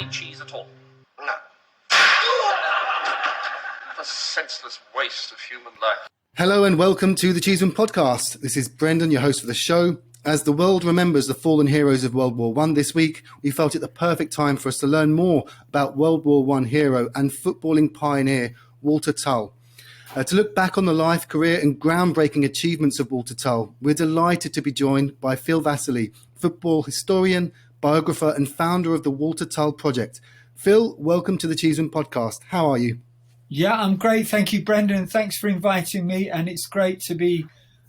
any cheese at all? No. What a senseless waste of human life. Hello and welcome to the Cheeseman Podcast. This is Brendan, your host for the show. As the world remembers the fallen heroes of World War I this week, we felt it the perfect time for us to learn more about World War I hero and footballing pioneer Walter Tull. To look back on the life, career and groundbreaking achievements of Walter Tull, we're delighted to be joined by Phil Vasili, football historian, biographer and founder of the Walter Tull Project. Phil, welcome to the Cheeseman Podcast. How are you? Yeah, I'm great. Thank you, Brendan. Thanks for inviting me. And it's great to be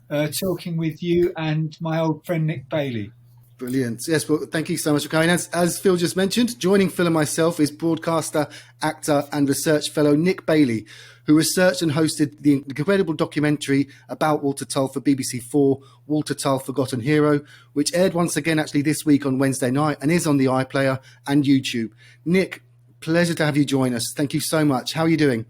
talking with you and my old friend Nick Bailey. Brilliant. Yes, well, thank you so much for coming. As Phil just mentioned, joining Phil and myself is broadcaster, actor and research fellow Nick Bailey, who researched and hosted the incredible documentary about Walter Tull for BBC4, Walter Tull, Forgotten Hero, which aired once again actually this week on Wednesday night and is on the iPlayer and YouTube. Nick, pleasure to have you join us. Thank you so much. How are you doing?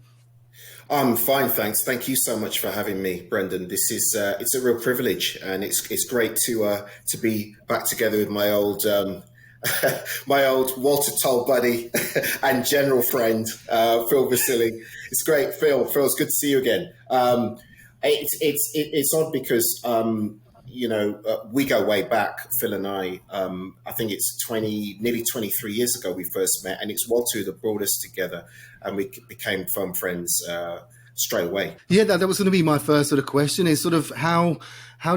I'm fine, thanks. Thank you so much for having me, Brendan. This is it's a real privilege, and it's great to be back together with my old my old Walter Tull buddy and general friend Phil Vasili. It's great, Phil. Phil, it's good to see you again. It's odd because we go way back, Phil and I. I think it's nearly 23 years ago we first met, and it's Walter that brought us together, and we became firm friends straight away. Yeah, that was going to be my first sort of question, is sort of how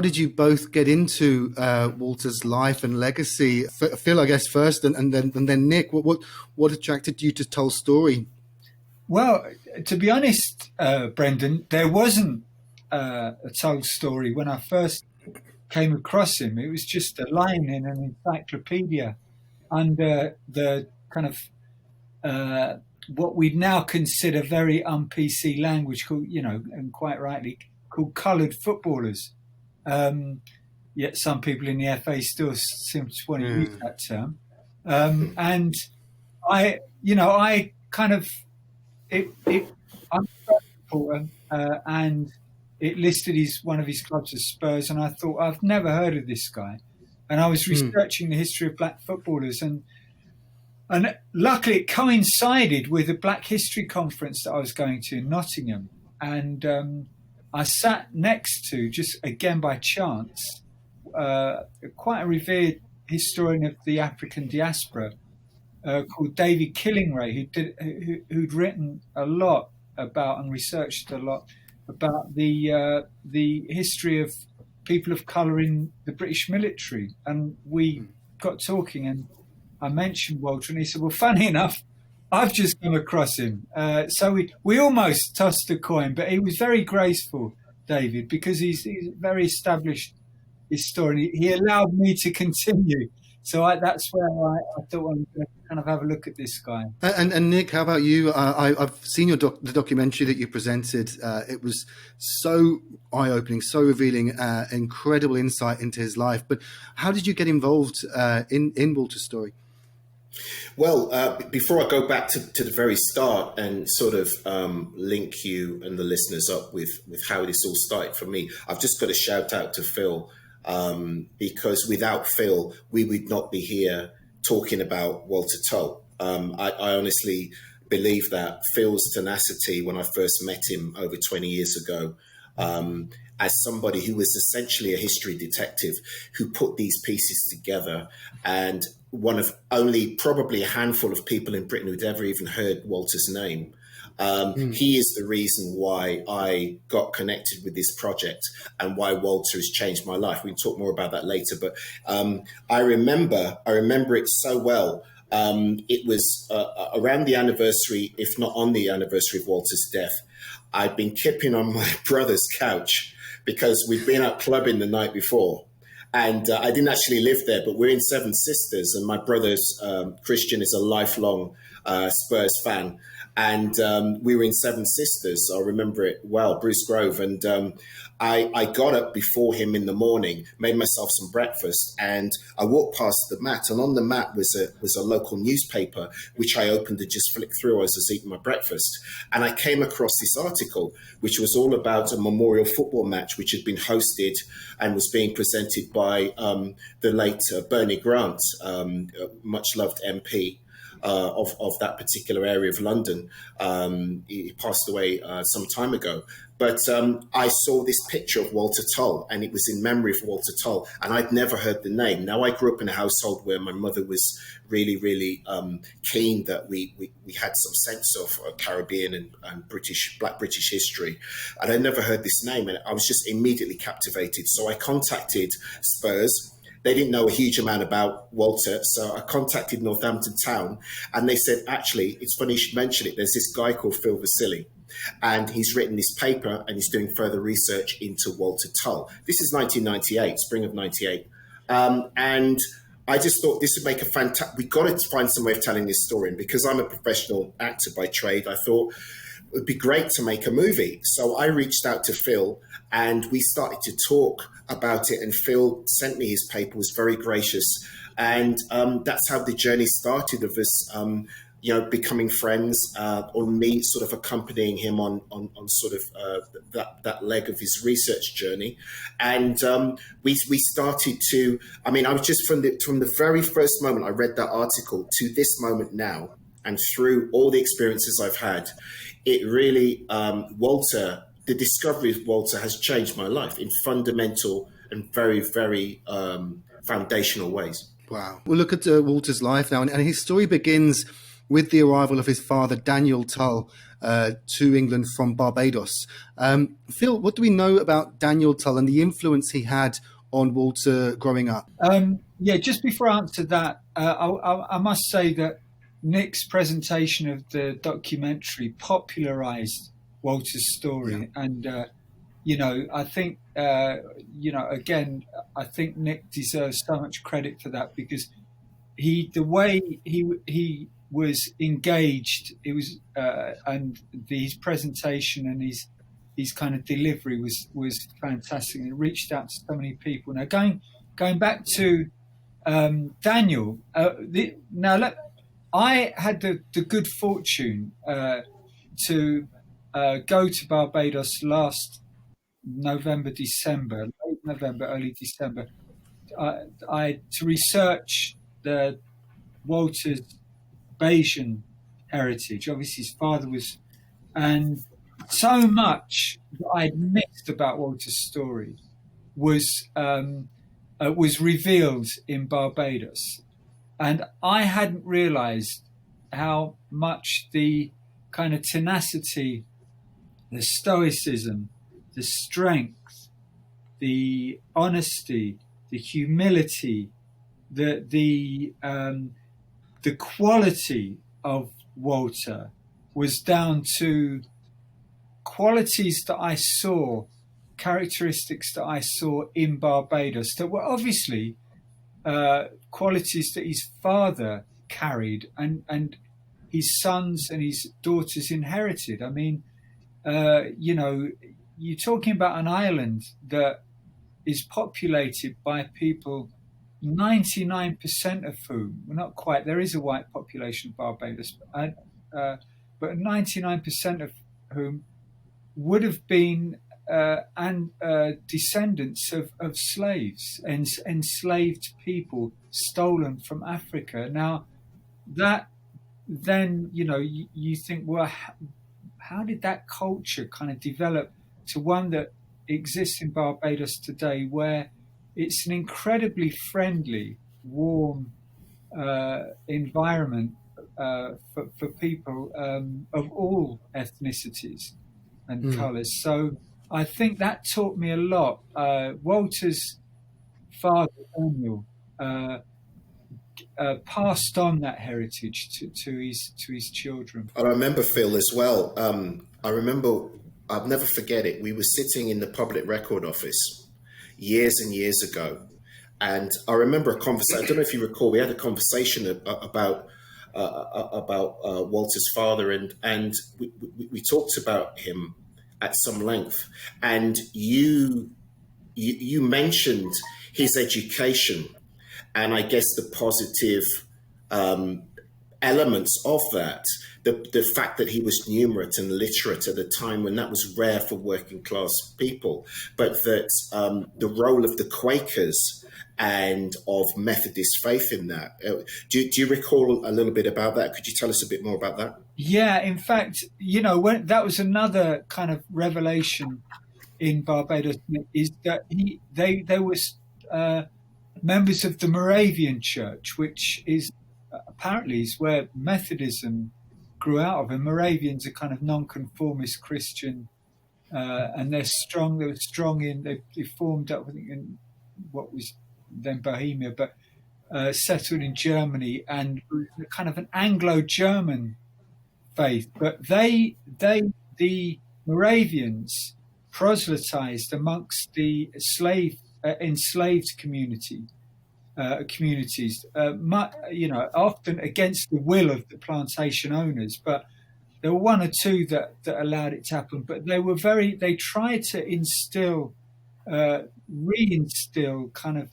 did you both get into Walter's life and legacy? Phil, I guess first, and then Nick. What attracted you to Tull's story? Well, to be honest, Brendan, there wasn't a Tull story when I first came across him. It was just a line in an encyclopedia under the kind of what we now consider very un-PC language called, and quite rightly called coloured footballers. Yet some people in the FA still seem to want to use that term. And I kind of I'm important, and it listed one of his clubs as Spurs, and I thought, I've never heard of this guy. And I was researching the history of black footballers, and luckily it coincided with a Black History conference that I was going to in Nottingham. And I sat next to, just again by chance, quite a revered historian of the African diaspora called David Killingray, who'd written a lot about and researched a lot about the history of people of colour in the British military. And we got talking, and I mentioned Walter, and he said, well, funny enough, I've just come across him. So we almost tossed a coin, but he was very graceful, David, because he's a very established historian. He allowed me to continue. So that's where I thought I'd kind of have a look at this guy. And Nick, how about you? I've seen the documentary that you presented. It was so eye-opening, so revealing, incredible insight into his life. But how did you get involved in Walter's story? Well, before I go back to the very start and sort of link you and the listeners up with how this all started for me, I've just got to shout out to Phil. Because without Phil, we would not be here talking about Walter Tull. I honestly believe that Phil's tenacity, when I first met him over 20 years ago, as somebody who was essentially a history detective who put these pieces together, and one of only probably a handful of people in Britain who'd ever even heard Walter's name. He is the reason why I got connected with this project and why Walter has changed my life. We can talk more about that later, but I remember it so well. It was around the anniversary, if not on the anniversary of Walter's death. I'd been kipping on my brother's couch because we'd been out clubbing the night before. And I didn't actually live there, but we're in Seven Sisters, and my brother's Christian is a lifelong Spurs fan. And we were in Seven Sisters. I remember it well, Bruce Grove. And I got up before him in the morning, made myself some breakfast, and I walked past the mat. And on the mat was a local newspaper, which I opened and just flicked through as I was eating my breakfast. And I came across this article, which was all about a memorial football match, which had been hosted and was being presented by the late Bernie Grant, much loved MP. of that particular area of London. He passed away some time ago. But I saw this picture of Walter Tull, and it was in memory of Walter Tull, and I'd never heard the name. Now, I grew up in a household where my mother was really, really keen that we had some sense of Caribbean and Black British history, and I never heard this name, and I was just immediately captivated. So I contacted Spurs. They didn't know a huge amount about Walter, so I contacted Northampton Town, and they said, actually, it's funny you should mention it. There's this guy called Phil Vasili, and he's written this paper and he's doing further research into Walter Tull. This is 1998, spring of 98. And I just thought this would make a fantastic, we've got to find some way of telling this story. And because I'm a professional actor by trade, I thought it would be great to make a movie. So I reached out to Phil and we started to talk about it. And Phil sent me his paper, was very gracious. And that's how the journey started of us, becoming friends, or me sort of accompanying him on sort of that leg of his research journey. And we started to, I was just from the very first moment I read that article to this moment now, and through all the experiences I've had, it really, the discovery of Walter has changed my life in fundamental and very, very foundational ways. Wow. We'll look at Walter's life now, and his story begins with the arrival of his father, Daniel Tull, to England from Barbados. Phil, what do we know about Daniel Tull and the influence he had on Walter growing up? Just before I answer that, I must say that Nick's presentation of the documentary popularized Walter's story. Yeah. And, I think, again, I think Nick deserves so much credit for that, because the way he was engaged, it was, and his presentation and his kind of delivery was fantastic. It reached out to so many people. Now going back to Daniel, I had the good fortune to go to Barbados last November, early December, to research Walter's Bayesian heritage. Obviously, his father was, and so much that I'd missed about Walter's story was revealed in Barbados, and I hadn't realised how much the kind of tenacity, the stoicism, the strength, the honesty, the humility, the quality of Walter was down to qualities that I saw, characteristics that I saw in Barbados that were obviously qualities that his father carried and his sons and his daughters inherited. You're talking about an island that is populated by people, 99% of whom, well, not quite, there is a white population of Barbados, but 99% of whom would have been descendants of slaves and enslaved people stolen from Africa. Now, that then, you think, well, how did that culture kind of develop to one that exists in Barbados today, where it's an incredibly friendly, warm environment for people of all ethnicities and colours. So I think that taught me a lot. Walter's father, Daniel, passed on that heritage to his children. I remember, Phil, as well. I'll never forget it. We were sitting in the public record office years and years ago, and I remember a conversation. I don't know if you recall. We had a conversation about Walter's father, and we talked about him at some length. And you mentioned his education, and I guess the positive elements of that. the fact that he was numerate and literate at a time when that was rare for working class people, but that the role of the Quakers and of Methodist faith in that. Do you recall a little bit about that? Could you tell us a bit more about that? Yeah, in fact, when that was another kind of revelation in Barbados, is that they was members of the Moravian Church, which is apparently is where Methodism grew out of. And Moravians are kind of nonconformist Christian, and they're strong. They were strong they formed up, I think, in what was then Bohemia, but settled in Germany, and kind of an Anglo-German faith. But the Moravians proselytized amongst the enslaved communities, often against the will of the plantation owners. But there were one or two that allowed it to happen. But they tried to reinstill kind of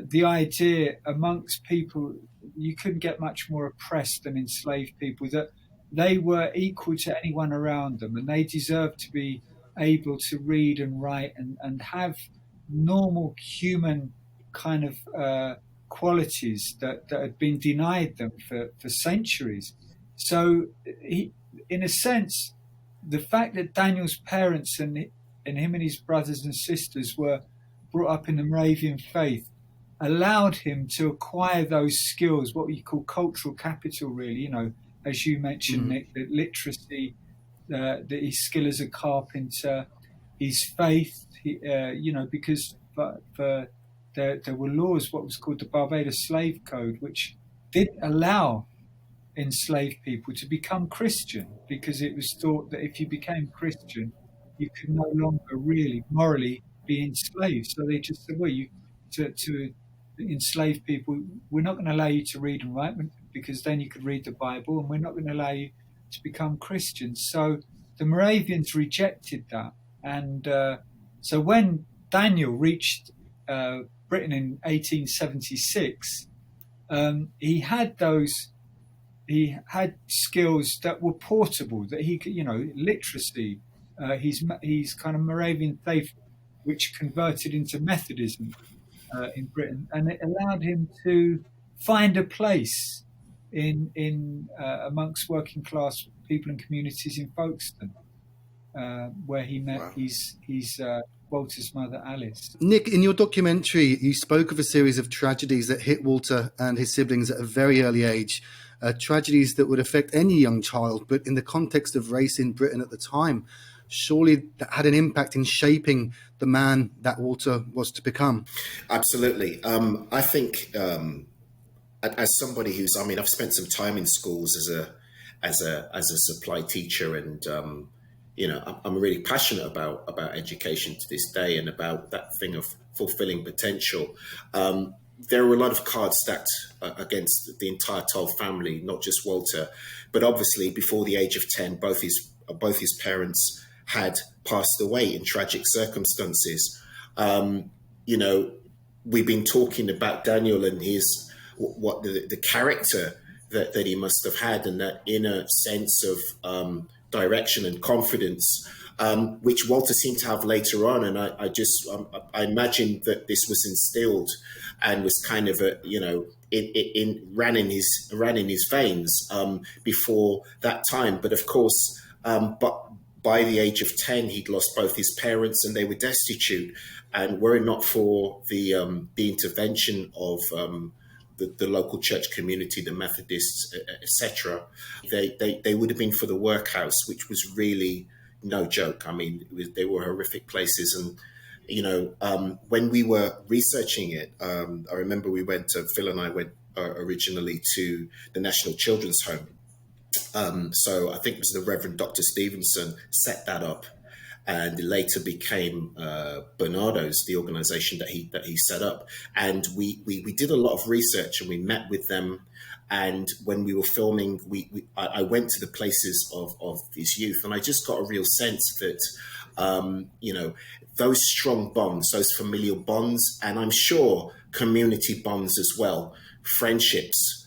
the idea amongst people. You couldn't get much more oppressed than enslaved people, that they were equal to anyone around them, and they deserved to be able to read and write and have normal human kind of qualities that had been denied them for centuries. So in a sense, the fact that Daniel's parents and him and his brothers and sisters were brought up in the Moravian faith allowed him to acquire those skills, what we call cultural capital, really, as you mentioned, Nick, the literacy, his skill as a carpenter, his faith, because there were laws, what was called the Barbados Slave Code, which did allow enslaved people to become Christian, because it was thought that if you became Christian, you could no longer really morally be enslaved. So they just said, well, to enslaved people, we're not going to allow you to read and write, because then you could read the Bible, and we're not going to allow you to become Christians. So the Moravians rejected that. And so when Daniel reached Britain in 1876, he had skills that were portable, that he could, literacy, his kind of Moravian faith, which converted into Methodism in Britain, and it allowed him to find a place in amongst working class people and communities in Folkestone, where he met his Walter's mother, Alice. Nick, in your documentary, you spoke of a series of tragedies that hit Walter and his siblings at a very early age, tragedies that would affect any young child, but in the context of race in Britain at the time, surely that had an impact in shaping the man that Walter was to become. Absolutely. I think as somebody I've spent some time in schools as a supply teacher, and I'm really passionate about education to this day, and about that thing of fulfilling potential. There were a lot of cards stacked against the entire Tull family, not just Walter, but obviously before the age of 10, both his parents had passed away in tragic circumstances. We've been talking about Daniel and the character that he must have had, and that inner sense of direction and confidence, which Walter seemed to have later on. And I imagine that this was instilled and was kind of ran in his veins before that time. But of course, by the age of 10, he'd lost both his parents, and they were destitute. And were it not for the intervention of the local church community, the Methodists, etc., they would have been for the workhouse, which was really no joke. I mean, they were horrific places. And when we were researching it, I remember Phil and I went originally to the National Children's Home. So I think it was the Reverend Dr. Stevenson set that up, and it later became Barbados, the organization that he set up. And we did a lot of research, and we met with them. And when we were filming, I went to the places of his youth, and I just got a real sense that, those strong bonds, those familial bonds, and I'm sure community bonds as well, friendships,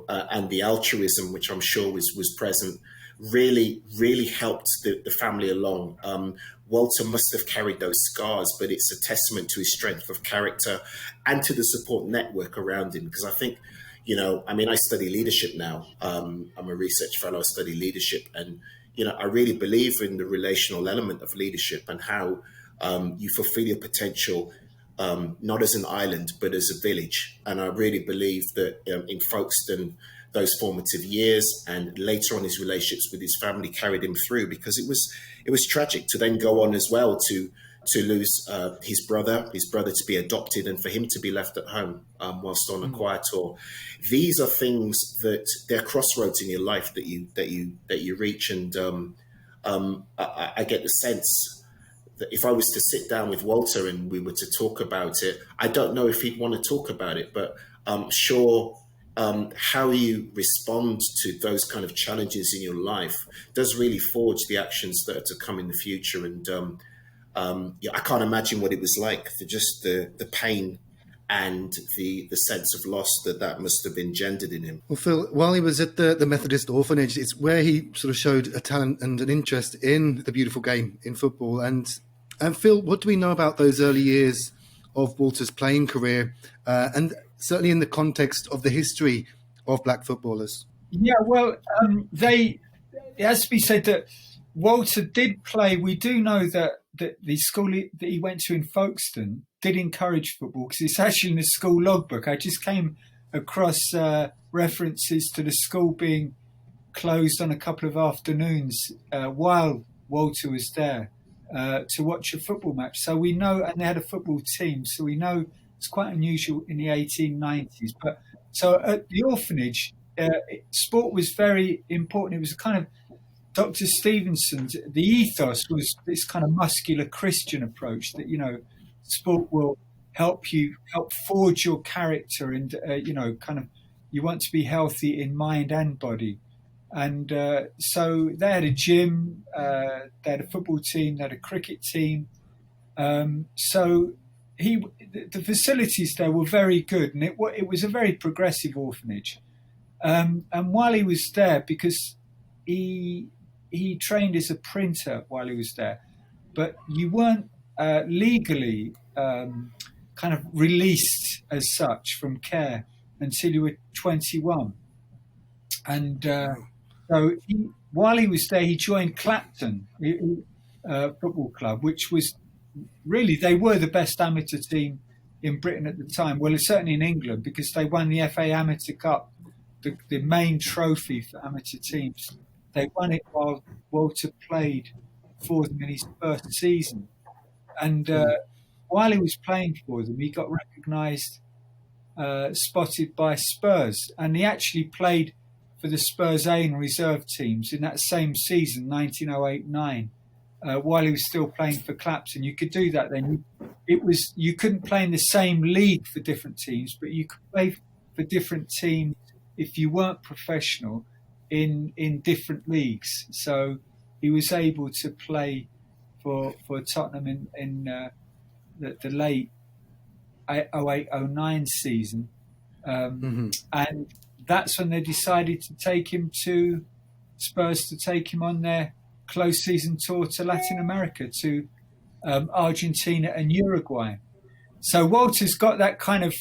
and the altruism, which I'm sure was present, really helped the family along. Walter must have carried those scars, but it's a testament to his strength of character and to the support network around him. Because I think, I study leadership now. I'm a research fellow, I study leadership. And, I really believe in the relational element of leadership and how you fulfill your potential, not as an island, but as a village. And I really believe that in Folkestone, those formative years and later on his relationships with his family carried him through, because it was tragic to then go on as well to lose his brother to be adopted and for him to be left at home whilst on a quiet tour. These are things that they're crossroads in your life that you reach. And I get the sense that if I was to sit down with Walter and we were to talk about it, I don't know if he'd want to talk about it, but I'm sure how you respond to those kind of challenges in your life does really forge the actions that are to come in the future. And I can't imagine what it was like, the pain and the sense of loss that must have engendered in him. Well, Phil, while he was at the Methodist orphanage, it's where he sort of showed a talent and an interest in the beautiful game in football. And Phil, what do we know about those early years of Walter's playing career, and certainly in the context of the history of black footballers? Yeah, well, it has to be said that Walter did play. We do know that the school that he went to in Folkestone did encourage football, because it's actually in the school logbook. I just came across references to the school being closed on a couple of afternoons while Walter was there to watch a football match. So we know, and they had a football team, so we know it's quite unusual in the 1890s. But so at the orphanage, sport was very important. It was a kind of Dr. Stevenson's, the ethos was this kind of muscular Christian approach that, sport will help forge your character and, you want to be healthy in mind and body. And so they had a gym, they had a football team, they had a cricket team. So the facilities there were very good, and it was a very progressive orphanage. And while he was there, because he trained as a printer while he was there, but you weren't legally kind of released as such from care until you were 21. And so while he was there, he joined Clapton Football Club, which was really, they were the best amateur team in Britain at the time. Well, certainly in England, because they won the FA Amateur Cup, the main trophy for amateur teams. They won it while Walter played for them in his first season. And while he was playing for them, he got recognised, spotted by Spurs. And he actually played for the Spurs A and reserve teams in that same season, 1908-9, while he was still playing for Clapton. You could do that then. You couldn't play in the same league for different teams, but you could play for different teams if you weren't professional in different leagues. So he was able to play for Tottenham in the late 08-09 season. And that's when they decided to take him to Spurs, to take him on their close season tour to Latin America, to Argentina and Uruguay. So Walter's got that kind of,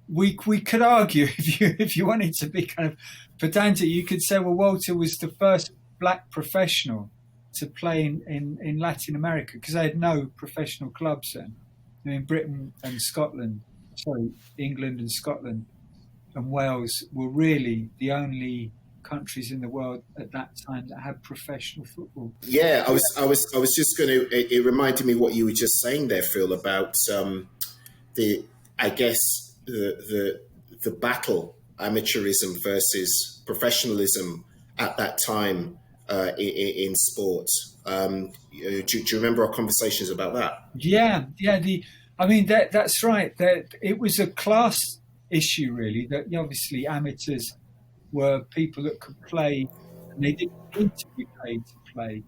we could argue, if you wanted to be kind of pedantic, you could say, well, Walter was the first black professional to play in Latin America, because they had no professional clubs then. I mean, Britain and Scotland, sorry, England and Scotland and Wales were really the only countries in the world at that time that had professional football. Yeah, I was just going to. It reminded me what you were just saying there, Phil, about the battle, amateurism versus professionalism at that time in sports. Do you remember our conversations about that? Yeah. That's right. That it was a class issue, really. That obviously amateurs were people that could play, and they didn't need to be paid to play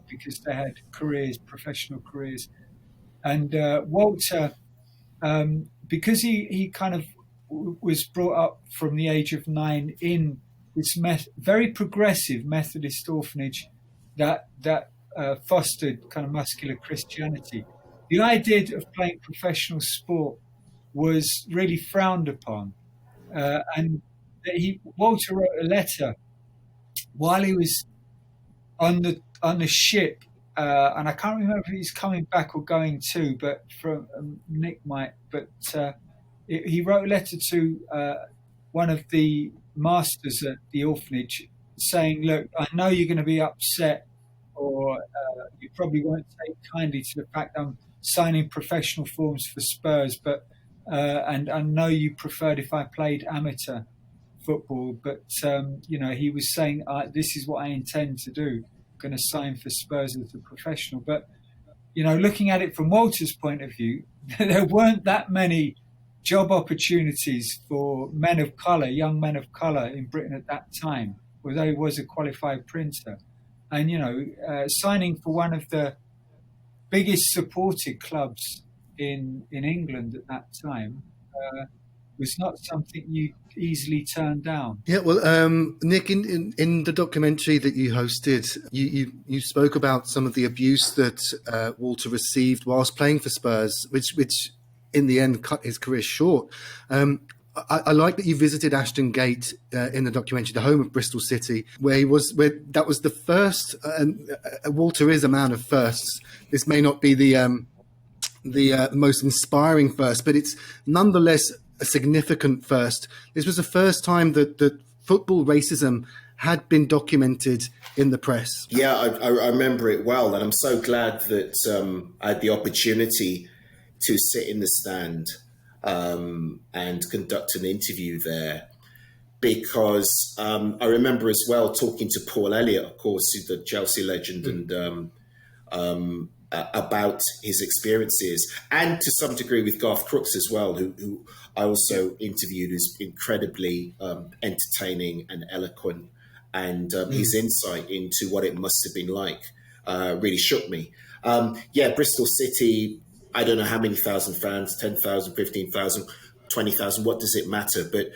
because they had careers, professional careers. And Walter, because he kind of was brought up from the age of 9 in this very progressive Methodist orphanage that fostered kind of muscular Christianity. The idea of playing professional sport was really frowned upon, and Walter wrote a letter while he was on the ship, and I can't remember if he's coming back or going to, but from Nick might. But he wrote a letter to one of the masters at the orphanage, saying, "Look, I know you're going to be upset, or you probably won't take kindly to the fact I'm signing professional forms for Spurs, but and I know you preferred if I played amateur football, but he was saying, this is what I intend to do. I'm going to sign for Spurs as a professional." But looking at it from Walter's point of view, there weren't that many job opportunities for men of colour, young men of colour in Britain at that time, although he was a qualified printer. And signing for one of the biggest supported clubs in England at that time was not something you easily turned down. Yeah, well, Nick, in the documentary that you hosted, you spoke about some of the abuse that Walter received whilst playing for Spurs, which in the end cut his career short. I like that you visited Ashton Gate in the documentary, the home of Bristol City, where that was the first. And Walter is a man of firsts. This may not be the most inspiring first, but it's nonetheless a significant first. This was the first time that football racism had been documented in the press. Yeah, I remember it well, and I'm so glad that I had the opportunity to sit in the stand and conduct an interview there, because I remember as well talking to Paul Elliott, of course, the Chelsea legend, and about his experiences, and to some degree with Garth Crooks as well, who I also interviewed, who's incredibly entertaining and eloquent, and his insight into what it must have been like really shook me. Bristol City, I don't know how many thousand fans, 10,000, 15,000, 20,000, what does it matter? But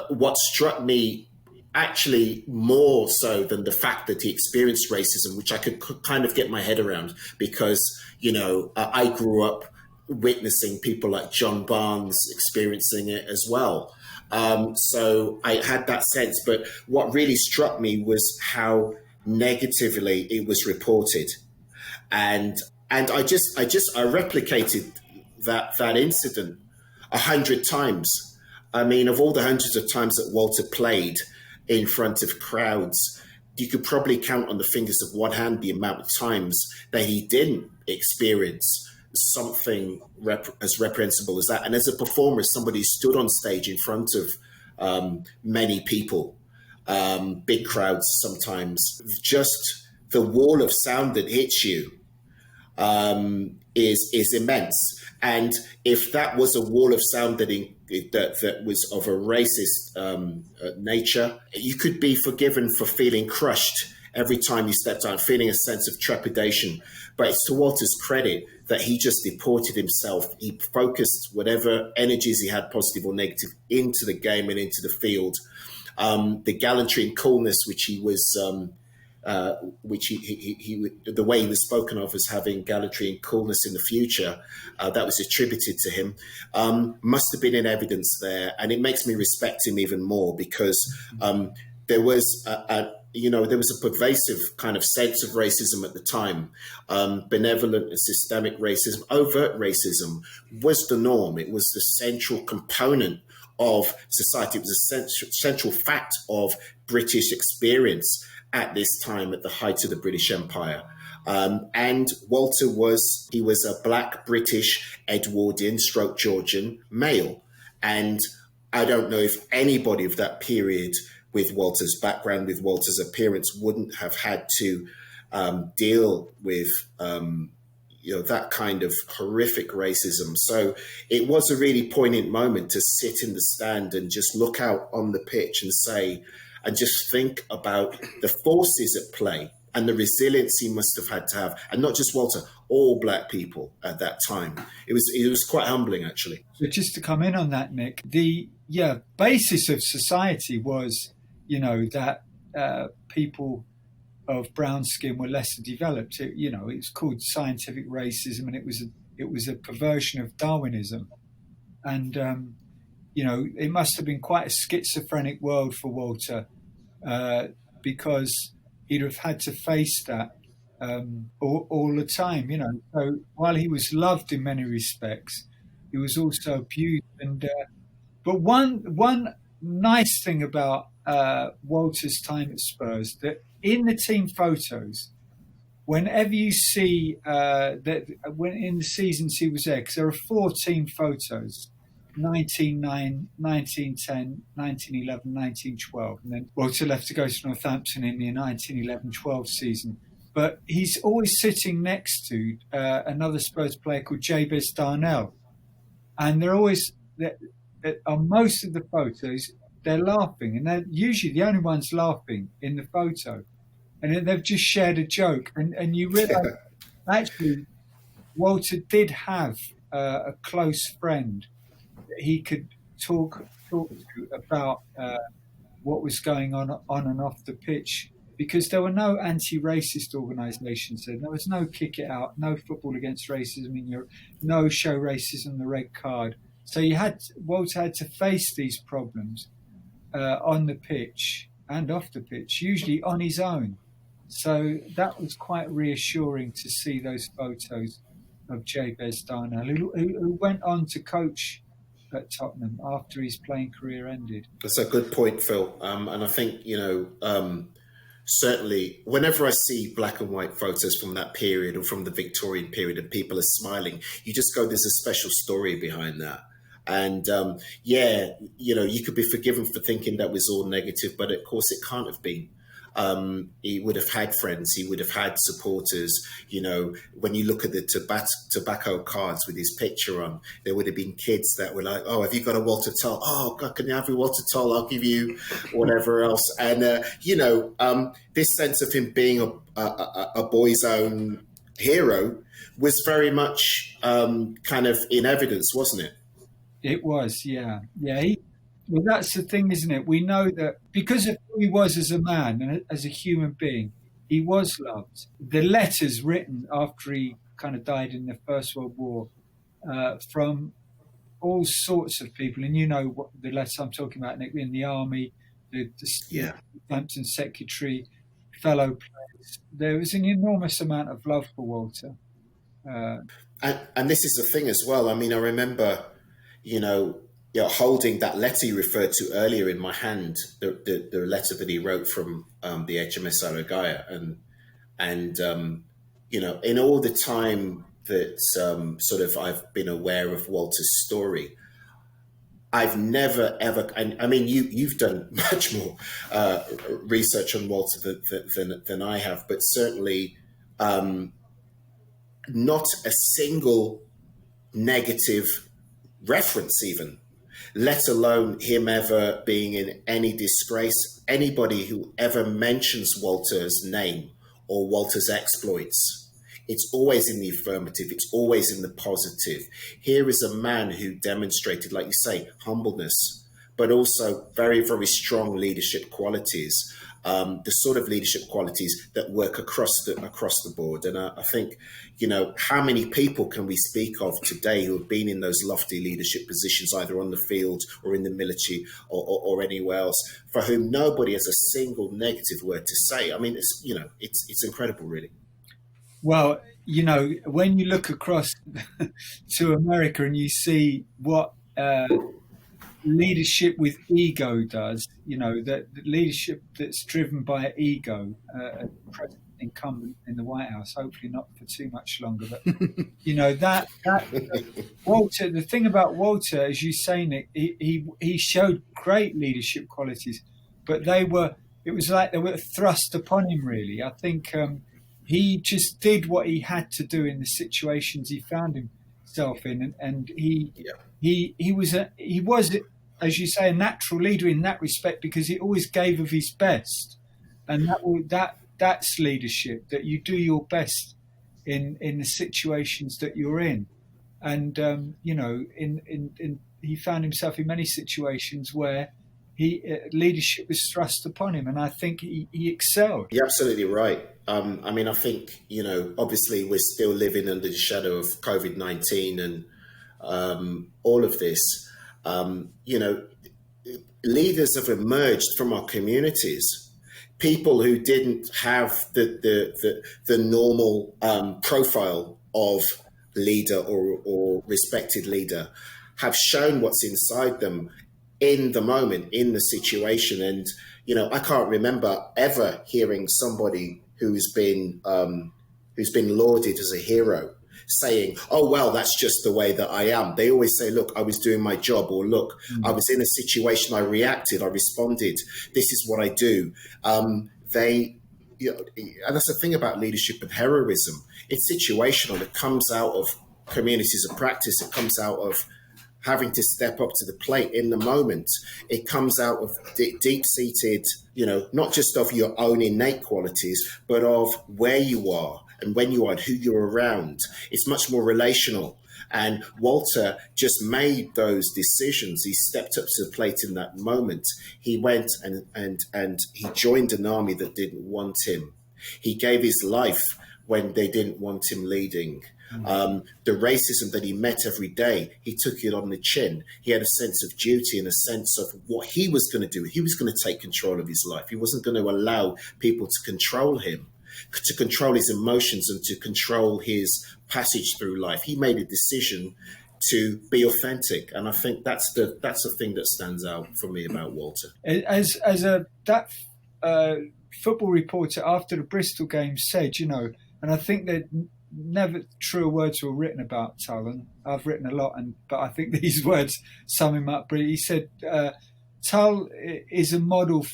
what struck me actually more so than the fact that he experienced racism, which I could kind of get my head around, because, I grew up witnessing people like John Barnes experiencing it as well. So I had that sense. But what really struck me was how negatively it was reported. And I replicated that incident 100 times. I mean, of all the hundreds of times that Walter played in front of crowds, you could probably count on the fingers of one hand the amount of times that he didn't experience something as reprehensible as that. And as a performer, as somebody who stood on stage in front of many people, big crowds sometimes, just the wall of sound that hits you is immense. And if that was a wall of sound that was of a racist nature, you could be forgiven for feeling crushed every time you stepped out, feeling a sense of trepidation. But it's to Walter's credit that he just deported himself. He focused whatever energies he had, positive or negative, into the game and into the field. The gallantry and coolness which he was the way he was spoken of as having gallantry and coolness in the future, that was attributed to him, must have been in evidence there. And it makes me respect him even more, because there was a pervasive kind of sense of racism at the time. Benevolent and systemic racism, overt racism was the norm. It was the central component of society. It was a central fact of British experience at this time, at the height of the British Empire. And Walter was a black British Edwardian / Georgian male. And I don't know if anybody of that period with Walter's background, with Walter's appearance, wouldn't have had to deal with that kind of horrific racism. So it was a really poignant moment to sit in the stand and just look out on the pitch and just think about the forces at play. and the resilience he must have had to have, and not just Walter, all black people at that time. It was quite humbling, actually. So just to come in on that, Nick, the basis of society was, that people of brown skin were lesser developed. It's called scientific racism, and it was a perversion of Darwinism, and it must have been quite a schizophrenic world for Walter, because he'd have had to face that all the time. So while he was loved in many respects, he was also abused. And but one nice thing about Walter's time at Spurs, that in the team photos, whenever you see that when in the seasons he was there, because there are 4 team photos, 1909, 1910, 1911, 1912, and then Walter left to go to Northampton in the 1911-12 season. But he's always sitting next to another Spurs player called Jabez Darnell, and they're always on most of the photos they're laughing, and they're usually the only ones laughing in the photo, and they've just shared a joke, and you realise actually Walter did have a close friend that he could talk to about what was going on and off the pitch, because there were no anti-racist organisations there. There was no kick it out, no football against racism in Europe, no show racism, the red card. So Walter had to face these problems on the pitch and off the pitch, usually on his own. So that was quite reassuring to see those photos of Jabez Darnell, who went on to coach at Tottenham after his playing career ended. That's a good point, Phil. And I think, certainly whenever I see black and white photos from that period or from the Victorian period and people are smiling, you just go, there's a special story behind that. And you could be forgiven for thinking that was all negative, but of course it can't have been. He would have had friends, he would have had supporters. When you look at the tobacco cards with his picture on, there would have been kids that were like, oh, have you got a Walter Tull? Oh, God, can you have a Walter Tull? I'll give you whatever else. And, this sense of him being a boy's own hero was very much kind of in evidence, wasn't it? It was, yeah. Well, that's the thing, isn't it? We know that because of who he was as a man and as a human being, he was loved. The letters written after he kind of died in the First World War from all sorts of people, and you know what the letters I'm talking about, Nick, in the army, the Southampton secretary, fellow players. There was an enormous amount of love for Walter. And this is the thing as well. I mean, I remember, holding that letter you referred to earlier in my hand, the letter that he wrote from the HMS Aragaya, and in all the time that I've been aware of Walter's story, I've never ever, and I mean you've done much more research on Walter than I have, but certainly not a single negative reference even, let alone him ever being in any disgrace. Anybody who ever mentions Walter's name or Walter's exploits, it's always in the affirmative, it's always in the positive. Here is a man who demonstrated, like you say, humbleness, but also very, very strong leadership qualities, the sort of leadership qualities that work across the board. And I think, how many people can we speak of today who have been in those lofty leadership positions, either on the field or in the military or anywhere else, for whom nobody has a single negative word to say? I mean, it's incredible, really. Well, when you look across to America and you see what leadership with ego does, that leadership that's driven by ego, president incumbent in the White House, hopefully not for too much longer, but that Walter, the thing about Walter, as you say, Nick, he showed great leadership qualities, but it was like they were thrust upon him, really. I think he just did what he had to do in the situations he found himself in, and he was, as you say, a natural leader in that respect, because he always gave of his best, and that's leadership, that you do your best in the situations that you're in. And he found himself in many situations where leadership was thrust upon him, and I think he excelled. You're absolutely right. I think, obviously we're still living under the shadow of COVID-19 and all of this. Leaders have emerged from our communities. People who didn't have the normal profile of leader or respected leader have shown what's inside them in the moment, in the situation. And, I can't remember ever hearing somebody who's been lauded as a hero saying, oh, well, that's just the way that I am. They always say, look, I was doing my job, or look, I was in a situation, I reacted, I responded. This is what I do. And that's the thing about leadership and heroism. It's situational. It comes out of communities of practice. It comes out of having to step up to the plate in the moment. It comes out of deep-seated, not just of your own innate qualities, but of where you are and when you are and who you're around. It's much more relational. And Walter just made those decisions. He stepped up to the plate in that moment. He went and he joined an army that didn't want him. He gave his life when they didn't want him leading. The racism that he met every day, he took it on the chin. He had a sense of duty and a sense of what he was going to do. He was going to take control of his life. He wasn't going to allow people to control him, to control his emotions and to control his passage through life. He made a decision to be authentic. And I think that's the thing that stands out for me about Walter. As that football reporter after the Bristol game said, and I think that never truer words were written about Tull, and I've written a lot, but I think these words sum him up. He said, Tull is a model.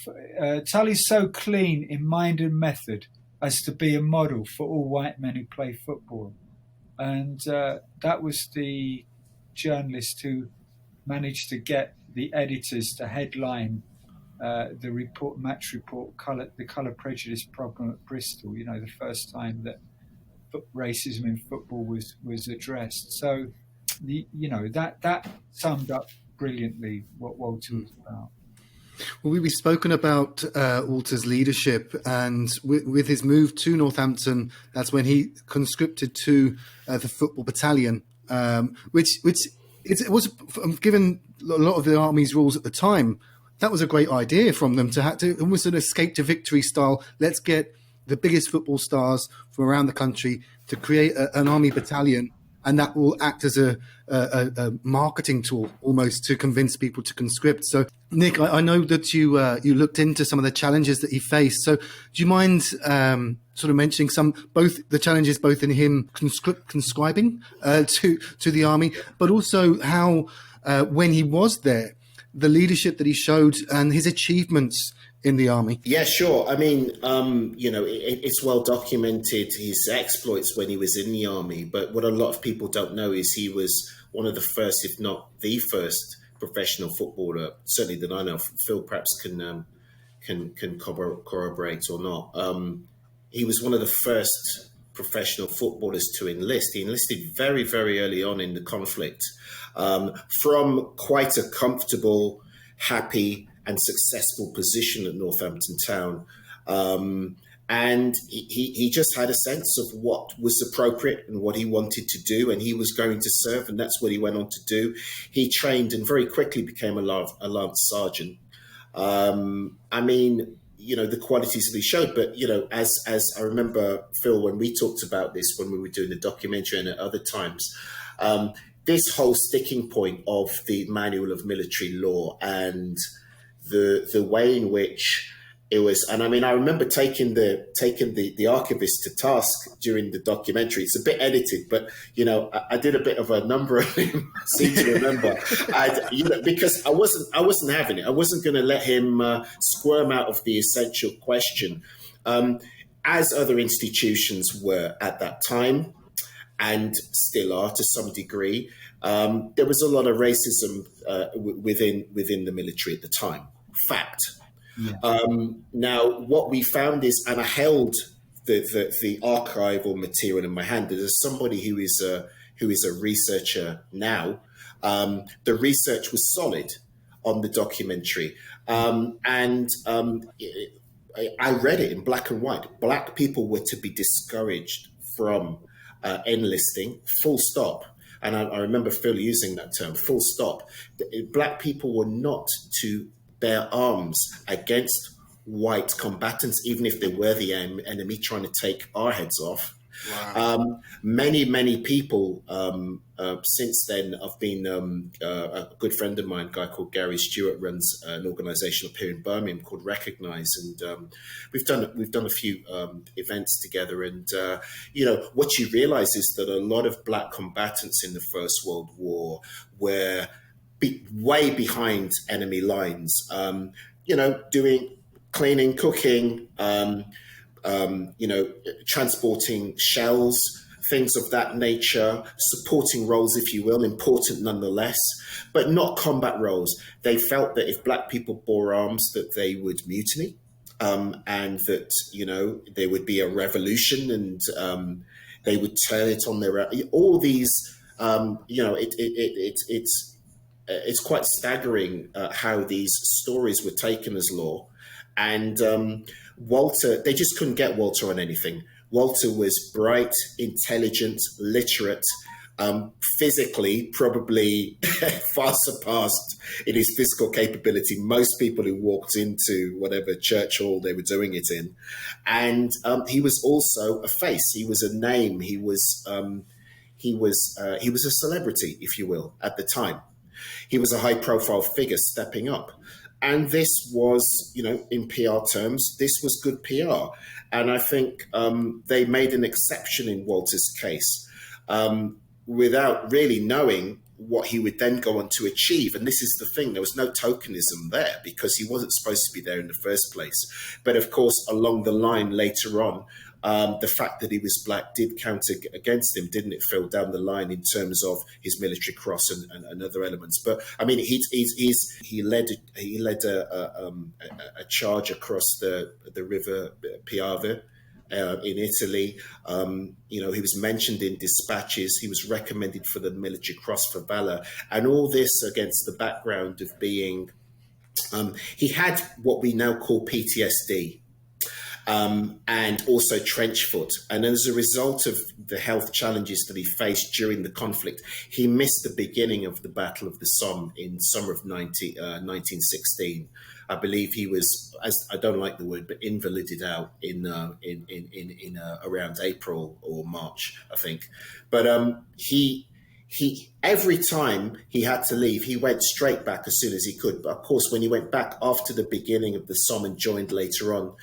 Tull is so clean in mind and method as to be a model for all white men who play football. And that was the journalist who managed to get the editors to headline the report, match report, the colour prejudice problem at Bristol. The first time that racism in football was addressed. So, that summed up brilliantly what Walter was about. Well, we've spoken about Walter's leadership, and with his move to Northampton, that's when he conscripted to the football battalion, which it was given a lot of the army's rules at the time. That was a great idea from them to have to almost an escape to victory style. Let's get the biggest football stars from around the country to create an army battalion, and that will act as a marketing tool almost to convince people to conscript. So, Nick, I know that you looked into some of the challenges that he faced. So, do you mind sort of mentioning both the challenges both in him conscribing to the army, but also how when he was there, the leadership that he showed and his achievements in the army? Yeah, sure. I mean, it's well documented, his exploits when he was in the army. But what a lot of people don't know is he was one of the first, if not the first, professional footballer, certainly that I know. Phil perhaps can corroborate or not. He was one of the first professional footballers to enlist. He enlisted very, very early on in the conflict, from quite a comfortable, happy and successful position at Northampton Town. And he just had a sense of what was appropriate and what he wanted to do, and he was going to serve, and that's what he went on to do. He trained and very quickly became a lance sergeant. The qualities that he showed, but, as I remember, Phil, when we talked about this, when we were doing the documentary and at other times, this whole sticking point of the manual of military law and the way in which it was, and I remember taking the archivist to task during the documentary. It's a bit edited, but I did a bit of a number of him. I seem to remember, because I wasn't having it. I wasn't going to let him squirm out of the essential question, as other institutions were at that time, and still are to some degree. There was a lot of racism within the military at the time. Fact. Yeah. Now, what we found is, and I held the archival material in my hand. There's somebody who is a researcher now. The research was solid on the documentary, and I read it in black and white. Black people were to be discouraged from enlisting, full stop. And I remember Phil using that term, full stop. Black people were not to bear arms against white combatants, even if they were the enemy trying to take our heads off. Wow. Many people since then. I've been a good friend of mine, a guy called Gary Stewart, runs an organisation up here in Birmingham called Recognise, and we've done a few events together. And what you realise is that a lot of black combatants in the First World War were way behind enemy lines. Doing cleaning, cooking. Transporting shells, things of that nature, supporting roles, if you will, important nonetheless, but not combat roles. They felt that if black people bore arms, that they would mutiny, and that, there would be a revolution, and they would turn it on their own. All these, it's quite staggering how these stories were taken as law. And Walter, they just couldn't get Walter on anything. Walter was bright, intelligent, literate, physically probably far surpassed in his physical capability most people who walked into whatever church hall they were doing it in. And he was also a face. He was a name. He was a celebrity, if you will, at the time. He was a high-profile figure stepping up. And this was, in PR terms, this was good PR. And I think they made an exception in Walter's case without really knowing what he would then go on to achieve. And this is the thing, there was no tokenism there because he wasn't supposed to be there in the first place. But of course, along the line later on, the fact that he was black did count against him, didn't it, Phil, down the line in terms of his military cross and other elements. But I mean, he led a charge across the river Piave in Italy. He was mentioned in dispatches. He was recommended for the Military Cross for Valor, and all this against the background of being. He had what we now call PTSD. And also trench foot. And as a result of the health challenges that he faced during the conflict, he missed the beginning of the Battle of the Somme in summer of 1916. I believe he was, I don't like the word, but invalided out in around April or March, I think. But he every time he had to leave, he went straight back as soon as he could. But of course, when he went back after the beginning of the Somme and joined later on,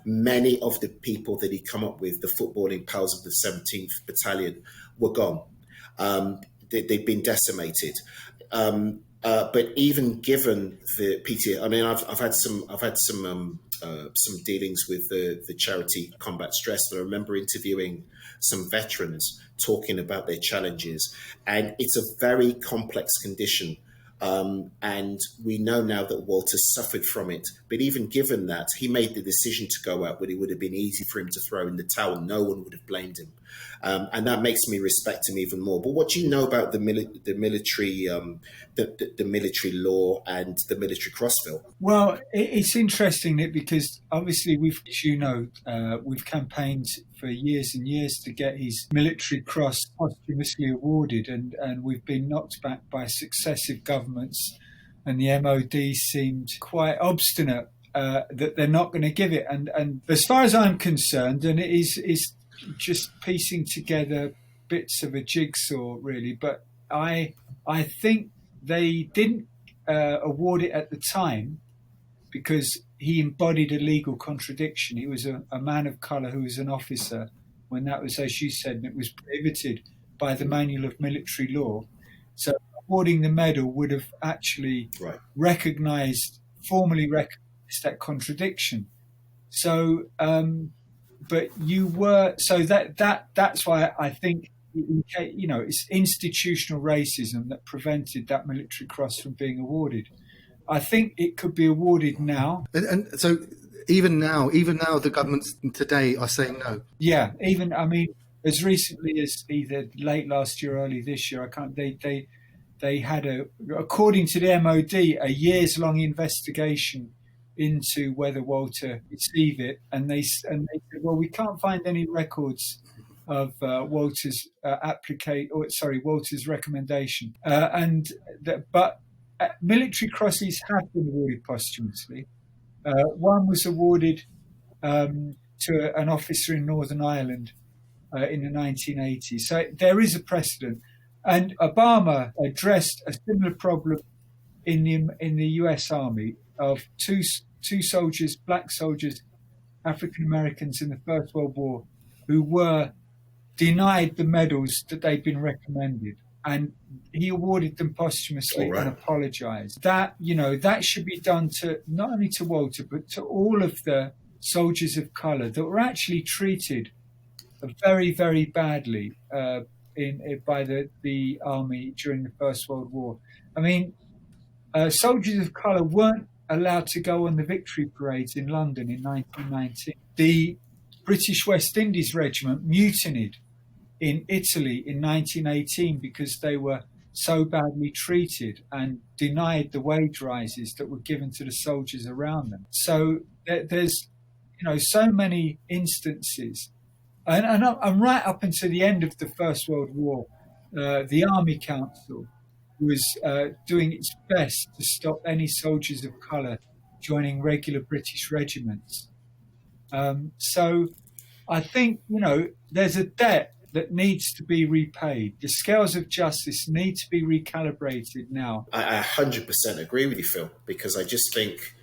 many of the people that he'd come up with, the footballing pals of the 17th Battalion, were gone. They'd been decimated. But even given the PTA, I mean, I've had some dealings with the charity Combat Stress, and I remember interviewing some veterans talking about their challenges, and it's a very complex condition. And we know now that Walter suffered from it. But even given that, he made the decision to go out, but it would have been easy for him to throw in the towel. No one would have blamed him. And that makes me respect him even more. But what do you know about the military law and the military crossbill? Well, it's interesting, Nick, because obviously we've campaigned for years and years to get his military cross posthumously awarded, and we've been knocked back by successive governments, and the MOD seemed quite obstinate that they're not going to give it. And as far as I'm concerned, and it is just piecing together bits of a jigsaw, really, but I think they didn't award it at the time because he embodied a legal contradiction. He was a man of colour who was an officer when that was, as you said, and it was prohibited by the Manual of Military Law. So awarding the medal would have actually formally recognised that contradiction. So, but you were, so that's why I think, it's institutional racism that prevented that military cross from being awarded. I think it could be awarded now. And so even now, the governments today are saying no. Yeah, even, I mean, as recently as either late last year or early this year, they had according to the MOD, a years-long investigation into whether Walter received it, and they said, well, we can't find any records of Walter's Walter's recommendation, but military crosses have been awarded posthumously. One was awarded to an officer in Northern Ireland in the 1980s. So there is a precedent. And Obama addressed a similar problem in the US Army of two soldiers, black soldiers, African Americans in the First World War, who were denied the medals that they'd been recommended. And he awarded them posthumously and apologized. That should be done to not only to Walter, but to all of the soldiers of color that were actually treated very, very badly by the army during the First World War. I mean, soldiers of color weren't allowed to go on the victory parades in London in 1919. The British West Indies Regiment mutinied in Italy in 1918 because they were so badly treated and denied the wage rises that were given to the soldiers around them. So there's, so many instances. And right up until the end of the First World War, the Army Council was doing its best to stop any soldiers of colour joining regular British regiments. So I think, there's a debt that needs to be repaid. The scales of justice need to be recalibrated now. I 100% agree with you, Phil, because I just think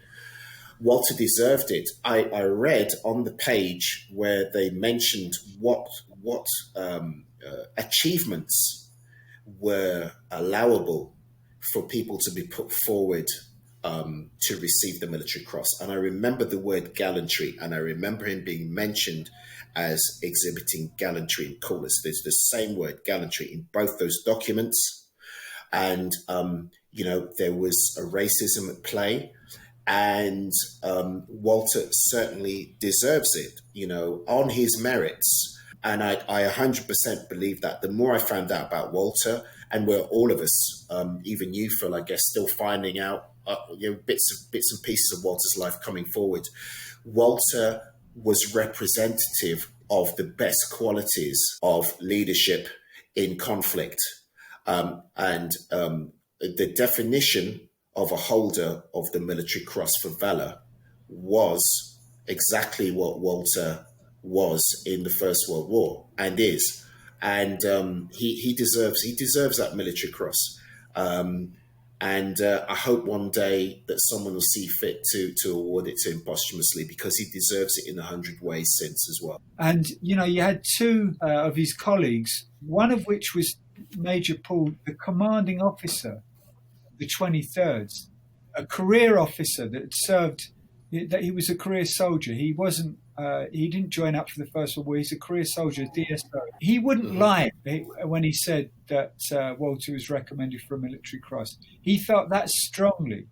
Walter deserved it. I read on the page where they mentioned what achievements were allowable for people to be put forward to receive the military cross. And I remember the word gallantry, and I remember him being mentioned as exhibiting gallantry and coolness. There's the same word, gallantry, in both those documents. And, there was a racism at play. And Walter certainly deserves it, on his merits. And I 100% believe that. The more I found out about Walter, and we're all of us, even you, Phil, I guess, still finding out bits and pieces of Walter's life coming forward. Walter was representative of the best qualities of leadership in conflict. And the definition of a holder of the Military Cross for Valor was exactly what Walter was in the First World War and is. And he deserves that Military Cross. And I hope one day that someone will see fit to award it to him posthumously, because he deserves it in 100 ways since as well. And, you had two of his colleagues, one of which was Major Paul, the commanding officer, the 23rd, a career officer that served, that he was a career soldier. He wasn't, he didn't join up for the First World War. He's a career soldier, DSO. He wouldn't lie when he said that Walter was recommended for a military cross. He felt that strongly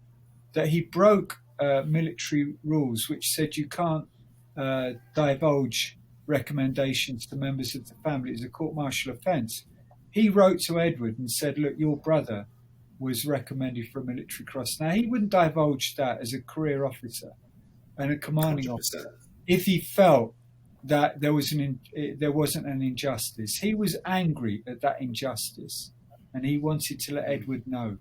that he broke military rules, which said you can't divulge recommendations to members of the family. It's a court-martial offence. He wrote to Edward and said, look, your brother was recommended for a military cross. Now, he wouldn't divulge that as a career officer and a commanding 100%. officer if he felt that there wasn't an injustice. He was angry at that injustice, and he wanted to let Edward know,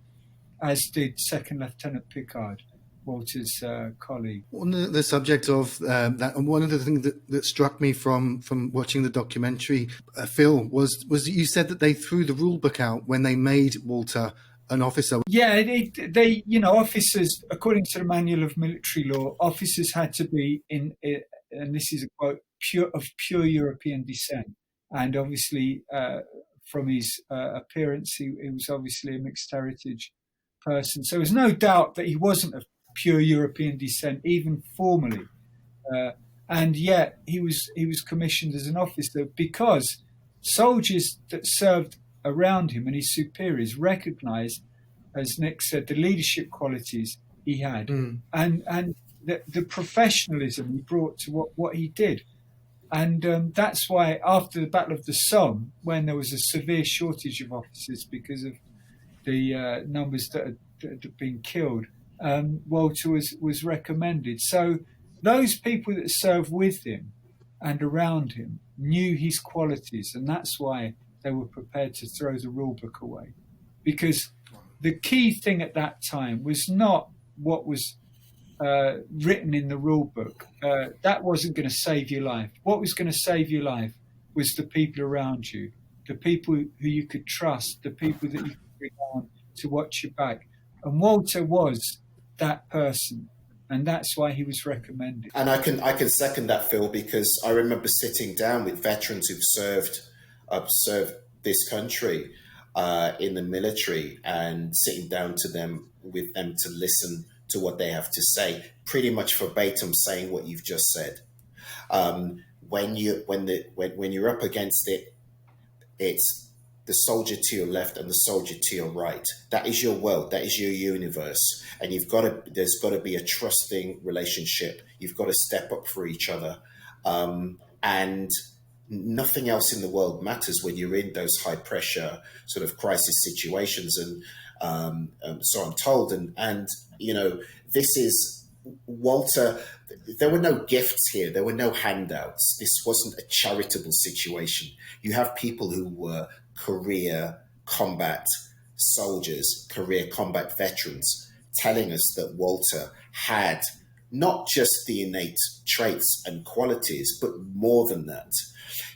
as did Second Lieutenant Pickard, Walter's colleague. On the subject of that, and one of the things that struck me from watching the documentary, Phil, was that you said that they threw the rule book out when they made Walter an officer. Yeah, they officers, according to the Manual of Military Law, officers had to be and this is a quote, pure European descent. And obviously, from his appearance, he was obviously a mixed heritage person. So there's no doubt that he wasn't of pure European descent, even formally. And yet he was commissioned as an officer because soldiers that served around him and his superiors recognized, as Nick said, the leadership qualities he had, and the professionalism he brought to what he did. And that's why after the Battle of the Somme, when there was a severe shortage of officers because of the numbers that had been killed, Walter was recommended. So those people that served with him and around him knew his qualities, and that's why they were prepared to throw the rule book away. Because the key thing at that time was not what was written in the rule book. That wasn't going to save your life. What was going to save your life was the people around you, the people who you could trust, the people that you could bring on to watch your back. And Walter was that person, and that's why he was recommended. And I can second that, Phil, because I remember sitting down with veterans who've served this country in the military, and sitting down with them to listen to what they have to say, pretty much verbatim saying what you've just said. When you're up against it, it's the soldier to your left and the soldier to your right. That is your world. That is your universe. And there's got to be a trusting relationship. You've got to step up for each other. And nothing else in the world matters when you're in those high pressure sort of crisis situations. And so I'm told. And this is Walter. There were no gifts here. There were no handouts. This wasn't a charitable situation. You have people who were career combat soldiers, career combat veterans, telling us that Walter had not just the innate traits and qualities, but more than that.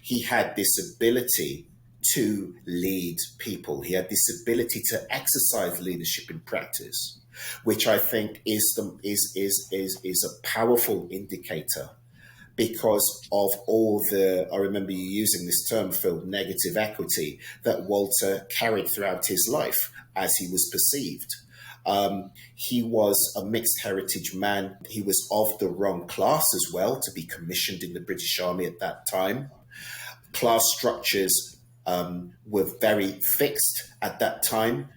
He had this ability to lead people. He had this ability to exercise leadership in practice, which I think is a powerful indicator, because of all I remember you using this term, Phil, negative equity, that Walter carried throughout his life as he was perceived. He was a mixed heritage man. He was of the wrong class as well to be commissioned in the British Army at that time. Class structures were very fixed at that time,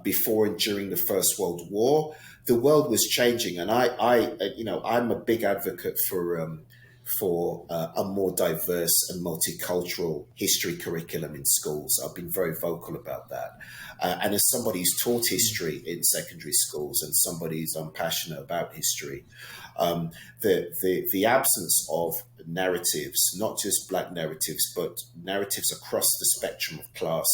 before and during the First World War. The world was changing, and I'm a big advocate for a more diverse and multicultural history curriculum in schools. I've been very vocal about that. And as somebody who's taught history in secondary schools, and somebody who's passionate about history, the absence of narratives, not just Black narratives, but narratives across the spectrum of class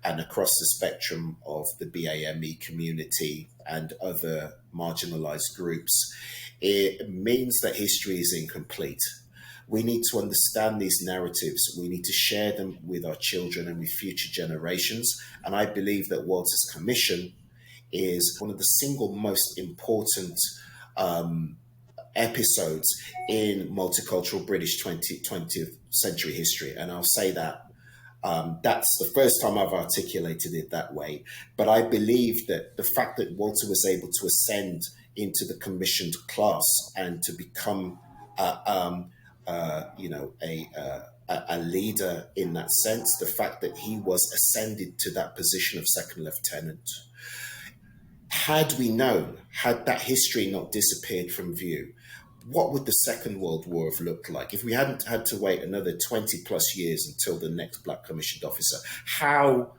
and across the spectrum of the BAME community and other marginalized groups, it means that history is incomplete. We need to understand these narratives. We need to share them with our children and with future generations. And I believe that Walter's commission is one of the single most important episodes in multicultural British 20th century history. And I'll say that that's the first time I've articulated it that way. But I believe that the fact that Walter was able to ascend into the commissioned class and to become a leader in that sense, the fact that he was ascended to that position of second lieutenant, had that history not disappeared from view, what would the Second World War have looked like if we hadn't had to wait another 20 plus years until the next Black commissioned officer? How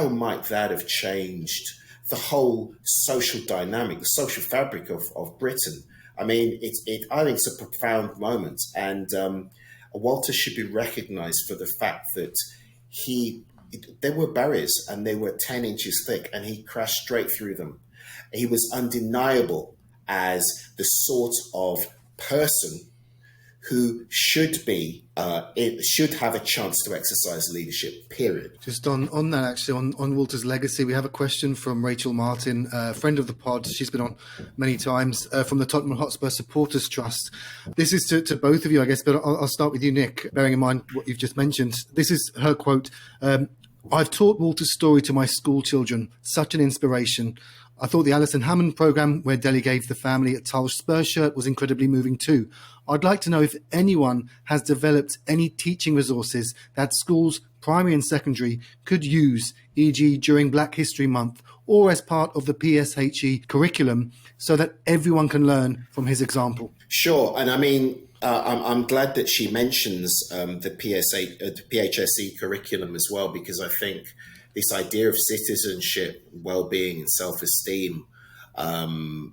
might that have changed the whole social dynamic, the social fabric of Britain? I mean, I think it's a profound moment, and Walter should be recognised for the fact that there were barriers and they were 10 inches thick, and he crashed straight through them. He was undeniable as the sort of person who should have a chance to exercise leadership, period. Just on that, actually, on Walter's legacy, we have a question from Rachel Martin, a friend of the pod. She's been on many times, from the Tottenham Hotspur Supporters Trust. This is to both of you, I guess, but I'll start with you, Nick, bearing in mind what you've just mentioned. This is her quote. I've taught Walter's story to my school children. Such an inspiration. I thought the Alison Hammond programme, where Delhi gave the family a Tull Spurs shirt, was incredibly moving too. I'd like to know if anyone has developed any teaching resources that schools, primary and secondary, could use, e.g. during Black History Month or as part of the PSHE curriculum, so that everyone can learn from his example. Sure, and I mean, I'm glad that she mentions the PHSE curriculum as well, because I think this idea of citizenship, well-being, and self-esteem, and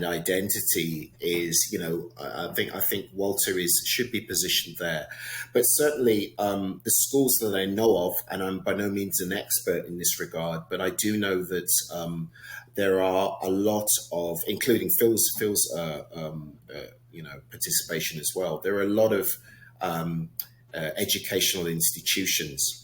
identity is, I think Walter should be positioned there. But certainly the schools that I know of, and I'm by no means an expert in this regard, but I do know that there are a lot of, including Phil's participation as well. There are a lot of educational institutions,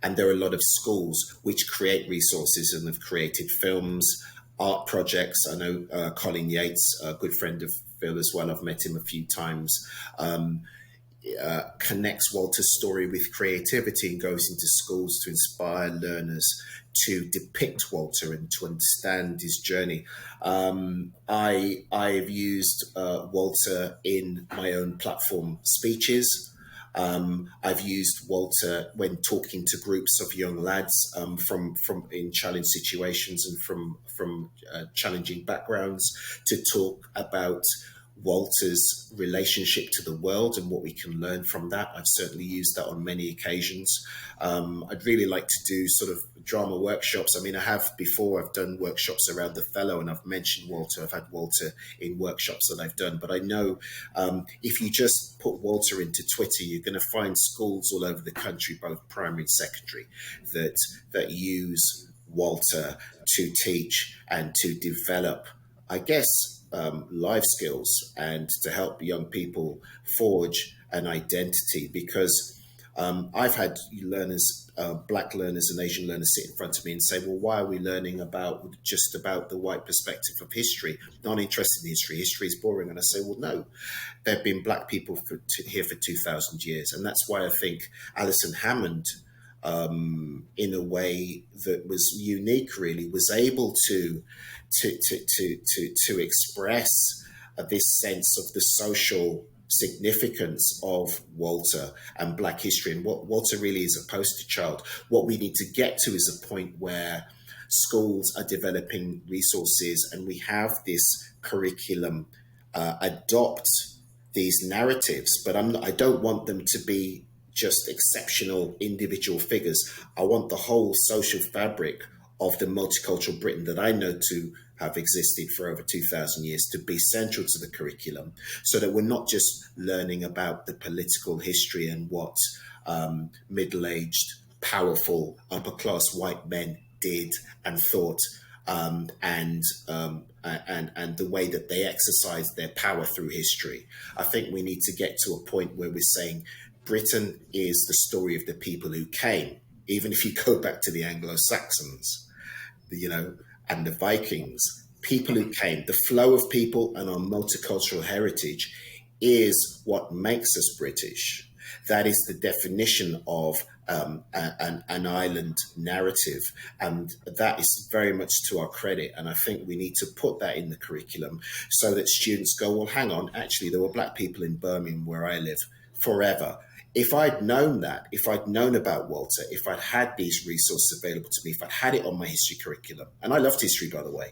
and there are a lot of schools which create resources and have created films, art projects. I know Colin Yates, a good friend of Phil as well, I've met him a few times, connects Walter's story with creativity and goes into schools to inspire learners to depict Walter and to understand his journey. I've used Walter in my own platform speeches. I've used Walter when talking to groups of young lads from in challenge situations and from challenging backgrounds, to talk about Walter's relationship to the world and what we can learn from that. I've certainly used that on many occasions. I'd really like to do sort of drama workshops. I mean, I've done workshops around Othello, and I've mentioned Walter. I've had Walter in workshops that I've done, but I know if you just put Walter into Twitter, you're going to find schools all over the country, both primary and secondary, that use Walter to teach and to develop, I guess, life skills and to help young people forge an identity. Because I've had learners, black learners and Asian learners, sit in front of me and say, well, why are we learning just about the white perspective of history? Not interested in history. History is boring. And I say, well, no, there have been black people here for 2,000 years. And that's why I think Alison Hammond, in a way that was unique, really, was able to express this sense of the social significance of Walter and Black history, and what Walter really is a poster child. What we need to get to is a point where schools are developing resources and we have this curriculum adopt these narratives, but I don't want them to be just exceptional individual figures. I want the whole social fabric of the multicultural Britain that I know to have existed for over 2,000 years to be central to the curriculum, so that we're not just learning about the political history and what middle-aged, powerful, upper-class white men did and thought, and the way that they exercised their power through history. I think we need to get to a point where we're saying Britain is the story of the people who came, even if you go back to the Anglo-Saxons, and the Vikings, people who came. The flow of people and our multicultural heritage is what makes us British. That is the definition of an island narrative, and that is very much to our credit. And I think we need to put that in the curriculum so that students go, well, hang on, actually, there were black people in Birmingham where I live forever. If I'd known that, if I'd known about Walter, if I'd had these resources available to me, if I'd had it on my history curriculum, and I loved history, by the way,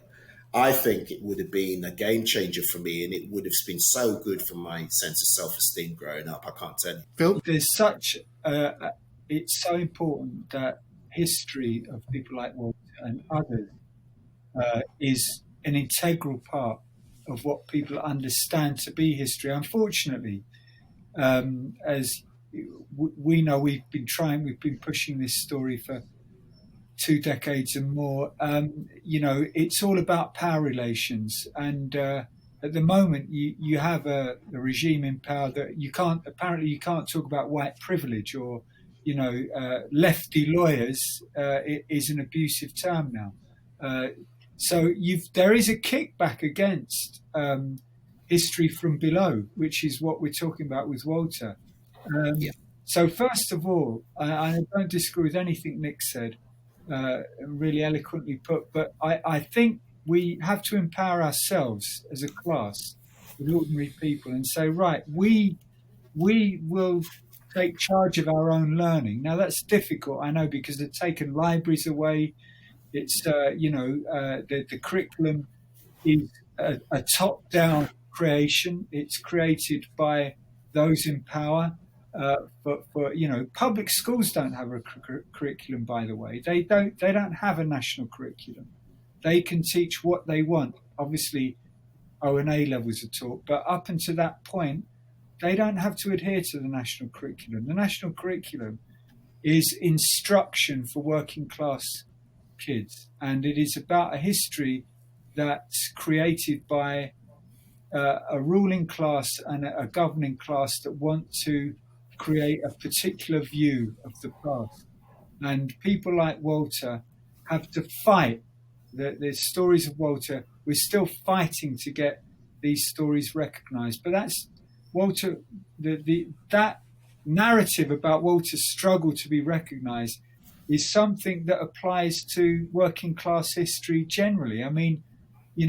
I think it would have been a game changer for me, and it would have been so good for my sense of self-esteem growing up. I can't tell you. Phil? There's it's so important that history of people like Walter and others is an integral part of what people understand to be history. Unfortunately, as we know, we've been pushing this story for 2 decades and more. It's all about power relations, and at the moment you have a regime in power that you can't talk about white privilege or lefty lawyers is an abusive term now. So there is a kickback against history from below, which is what we're talking about with Walter. So first of all, I don't disagree with anything Nick said. really eloquently put. But I think we have to empower ourselves as a class, as ordinary people, and say, right, we will take charge of our own learning. Now that's difficult, I know, because they've taken libraries away. It's the curriculum is a top-down creation. It's created by those in power. For public schools don't have a curriculum. By the way, they don't have a national curriculum. They can teach what they want. Obviously, O and A levels are taught, but up until that point, they don't have to adhere to the national curriculum. The national curriculum is instruction for working class kids, and it is about a history that's created by a ruling class and a governing class that want to create a particular view of the past. And people like Walter have to fight. The stories of Walter, we're still fighting to get these stories recognized. But that's Walter, that narrative about Walter's struggle to be recognized is something that applies to working class history generally. I mean, you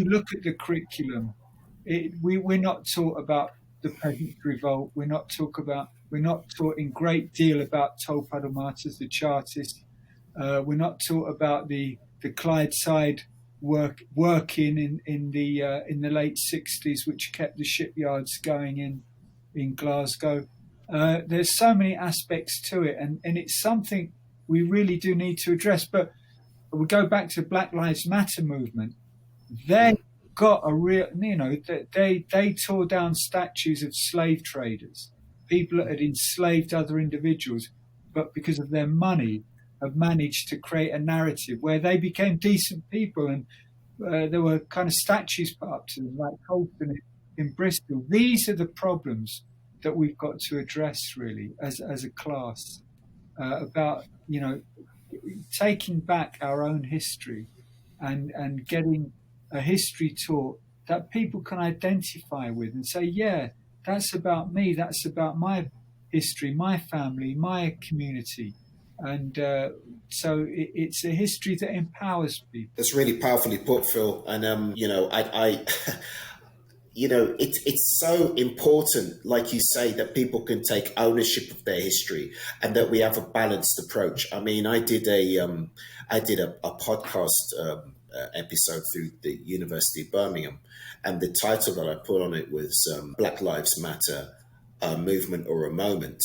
look at the curriculum. We're not taught about the Peasants' Revolt. We're not taught in great deal about Toll Puddle Martyrs, the Chartists. We're not taught about the Clydeside working in the late 60s, which kept the shipyards going in Glasgow. There's so many aspects to it, and it's something we really do need to address. But we go back to Black Lives Matter movement. They got a real, they tore down statues of slave traders, people that had enslaved other individuals, but because of their money, have managed to create a narrative where they became decent people, and there were kind of statues put up to them, like Colston in Bristol. These are the problems that we've got to address, really, as a class, about taking back our own history and getting a history taught that people can identify with and say, yeah, that's about me, that's about my history, my family, my community. And so it's a history that empowers people. That's really powerfully put, Phil. And I it's so important, like you say, that people can take ownership of their history and that we have a balanced approach. I mean, I did a podcast episode through the University of Birmingham, and the title that I put on it was Black Lives Matter, a Movement or a Moment.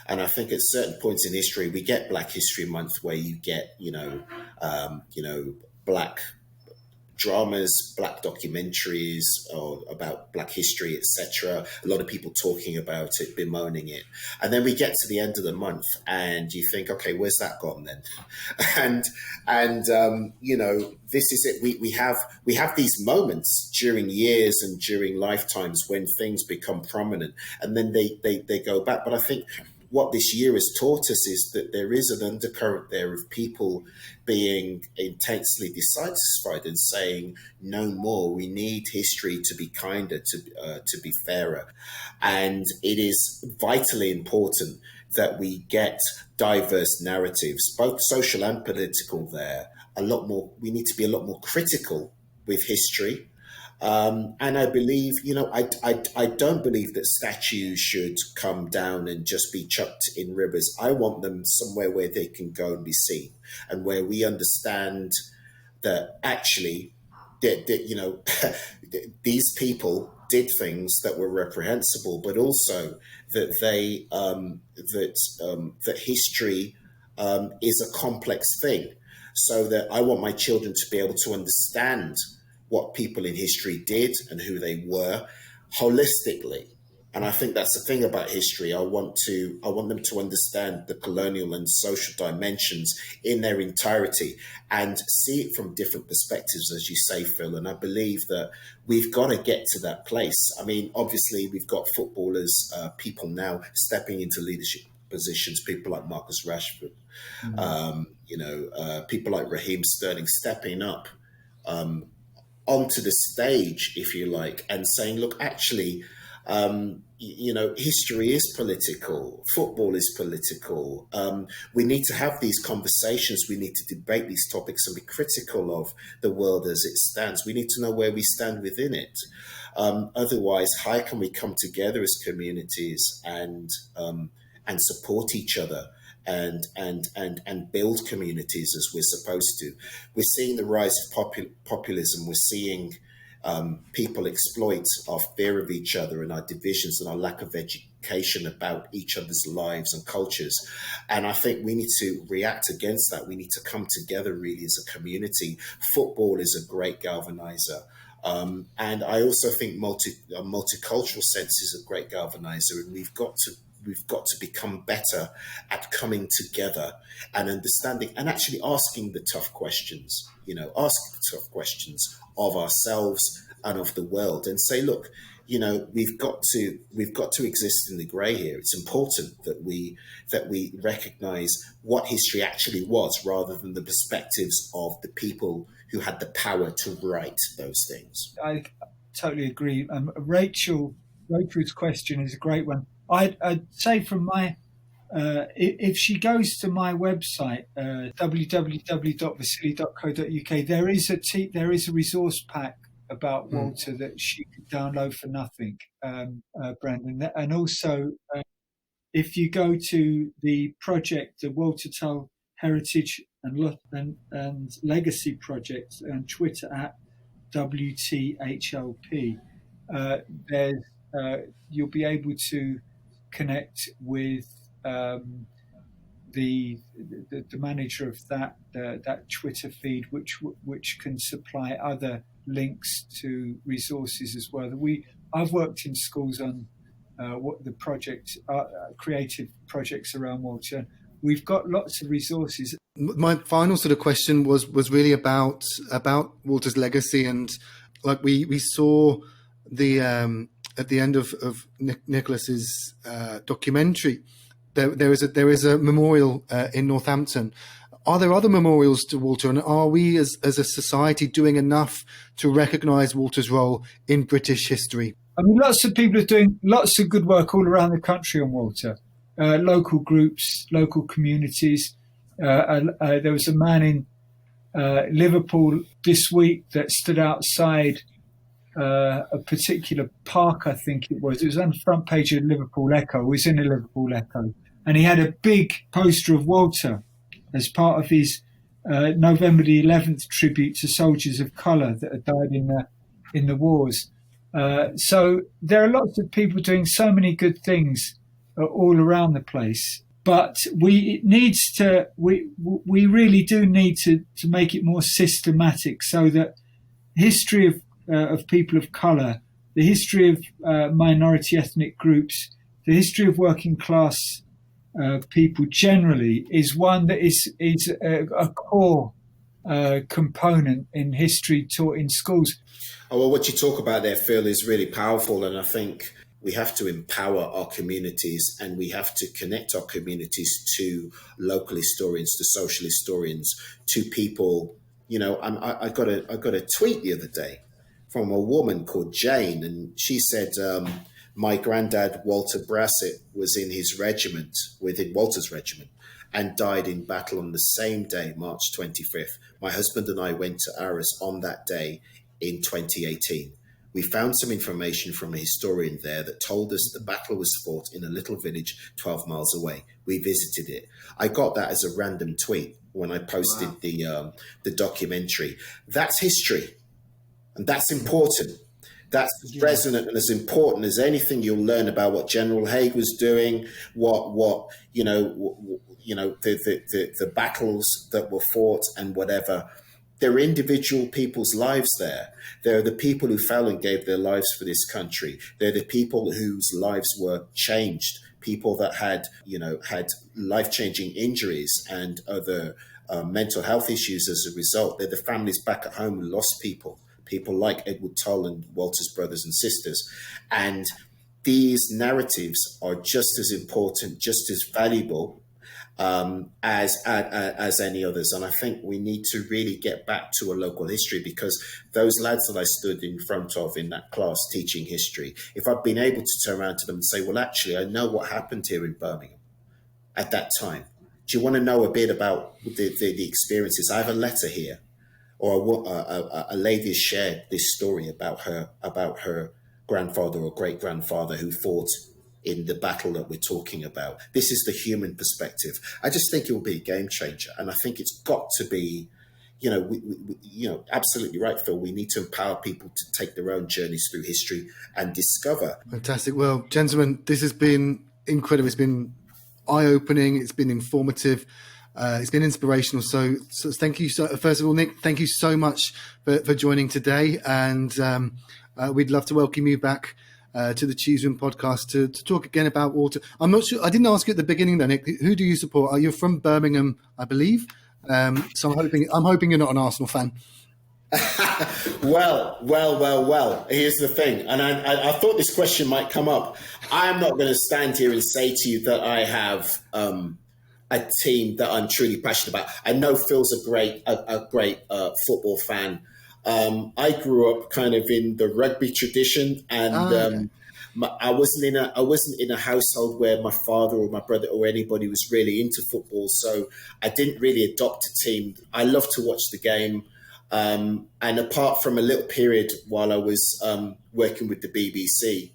And I think at certain points in history, we get Black History Month where you get, Black dramas, Black documentaries or about Black history, etc. A lot of people talking about it, bemoaning it. And then we get to the end of the month and you think, okay, where's that gone then? And this is it. We have these moments during years and during lifetimes when things become prominent and then they go back. But I think what this year has taught us is that there is an undercurrent there of people being intensely dissatisfied and saying no more. We need history to be kinder, to be fairer, and it is vitally important that we get diverse narratives, both social and political. There, a lot more. We need to be a lot more critical with history. And I believe, I don't believe that statues should come down and just be chucked in rivers. I want them somewhere where they can go and be seen and where we understand that actually, these people did things that were reprehensible, but also that that history is a complex thing. So that I want my children to be able to understand what people in history did and who they were holistically. And I think that's the thing about history. I want them to understand the colonial and social dimensions in their entirety and see it from different perspectives, as you say, Phil. And I believe that we've got to get to that place. I mean, obviously, we've got footballers, people now stepping into leadership positions, people like Marcus Rashford, people like Raheem Sterling stepping up onto the stage, if you like, and saying, look, actually, History is political. Football is political. We need to have these conversations. We need to debate these topics and be critical of the world as it stands. We need to know where we stand within it. Otherwise, how can we come together as communities and support each other and build communities as we're supposed to? We're seeing the rise of populism. We're seeing people exploit our fear of each other and our divisions and our lack of education about each other's lives and cultures. And I think we need to react against that. We need to come together really as a community. Football is a great galvanizer. And I also think a multicultural sense is a great galvanizer, and we've got to become better at coming together and understanding and actually asking the tough questions, of ourselves and of the world, and say, look, we've got to exist in the grey here. It's important that we recognize what history actually was, rather than the perspectives of the people who had the power to write those things. I totally agree. Rachel's question is a great one. I'd say from my, if she goes to my website, www.vasili.co.uk, there is a resource pack about Walter that she could download for nothing, Brendan. And also, if you go to the project, the Walter Tull Heritage and Legacy Project on Twitter at WTHLP, you'll be able to connect with the manager of that Twitter feed, which can supply other links to resources as well. I've worked in schools on what the project creative projects around Walter. We've got lots of resources. My final sort of question was really about Walter's legacy, and like we saw the at the end of Nicholas's documentary, there is a memorial in Northampton. Are there other memorials to Walter, and are we as a society doing enough to recognise Walter's role in British history? I mean, lots of people are doing lots of good work all around the country on Walter. Local groups, local communities. There was a man in Liverpool this week that stood outside a particular park, I think it was. It was on the front page of Liverpool Echo. It was in a Liverpool Echo. And he had a big poster of Walter as part of his November the 11th tribute to soldiers of colour that had died in the wars. So there are lots of people doing so many good things all around the place. But we really do need to make it more systematic, so that history of people of colour, the history of minority ethnic groups, the history of working class people generally is one that is a core component in history taught in schools. Oh, well, what you talk about there, Phil, is really powerful, and I think we have to empower our communities, and we have to connect our communities to local historians, to social historians, to people. I got a tweet the other day from a woman called Jane, and she said, my granddad, Walter Brassett, was in his regiment, within Walter's regiment, and died in battle on the same day, March 25th. My husband and I went to Arras on that day in 2018. We found some information from a historian there that told us the battle was fought in a little village 12 miles away. We visited it. I got that as a random tweet when I posted the documentary. That's history, and that's important. That's as resonant and as important as anything you'll learn about what General Haig was doing, the battles that were fought and whatever. There are individual people's lives there. There are the people who fell and gave their lives for this country. They're the people whose lives were changed, people that had life-changing injuries and other mental health issues as a result. They're the families back at home who lost people like Edward Tull and Walter's brothers and sisters. And these narratives are just as important, just as valuable as any others. And I think we need to really get back to a local history, because those lads that I stood in front of in that class teaching history, if I'd been able to turn around to them and say, well, actually, I know what happened here in Birmingham at that time. Do you want to know a bit about the experiences? I have a letter here, or a lady has shared this story about her grandfather or great grandfather who fought in the battle that we're talking about. This is the human perspective. I just think it will be a game changer, and I think it's got to be, absolutely right, Phil. We need to empower people to take their own journeys through history and discover. Fantastic. Well, gentlemen, this has been incredible. It's been eye-opening. It's been informative. It's been inspirational. So thank you. So, first of all, Nick, thank you so much for joining today, and we'd love to welcome you back to the Cheese Room podcast to talk again about Walter. I'm not sure. I didn't ask you at the beginning, though, Nick. Who do you support? Are you from Birmingham, I believe? So I'm hoping you're not an Arsenal fan. Well. Here's the thing, and I thought this question might come up. I am not going to stand here and say to you that I have a team that I'm truly passionate about. I know Phil's a great football fan. I grew up kind of in the rugby tradition, and I wasn't in a household where my father or my brother or anybody was really into football, so I didn't really adopt a team. I love to watch the game, and apart from a little period while I was working with the BBC,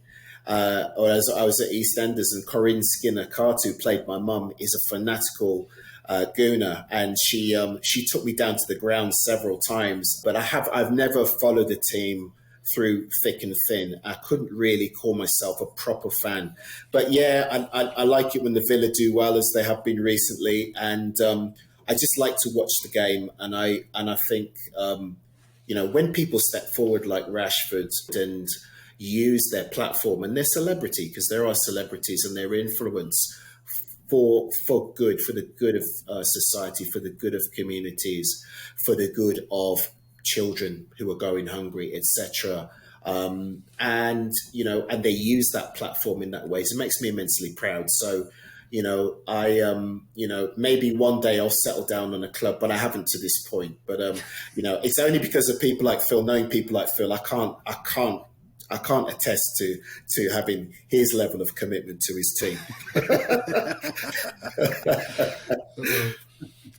or as I was at EastEnders, and Corinne Skinner-Carter, who played my mum, is a fanatical Gooner, and she took me down to the ground several times. But I've never followed a team through thick and thin. I couldn't really call myself a proper fan. But yeah, I like it when the Villa do well, as they have been recently, and I just like to watch the game. And I think when people step forward like Rashford and use their platform and their celebrity, because there are celebrities, and their influence for good, for the good of society, for the good of communities, for the good of children who are going hungry, etc. And they use that platform in that way. So it makes me immensely proud. So, maybe one day I'll settle down on a club, but I haven't to this point. But it's only because of people like Phil, knowing people like Phil, I can't attest to having his level of commitment to his team.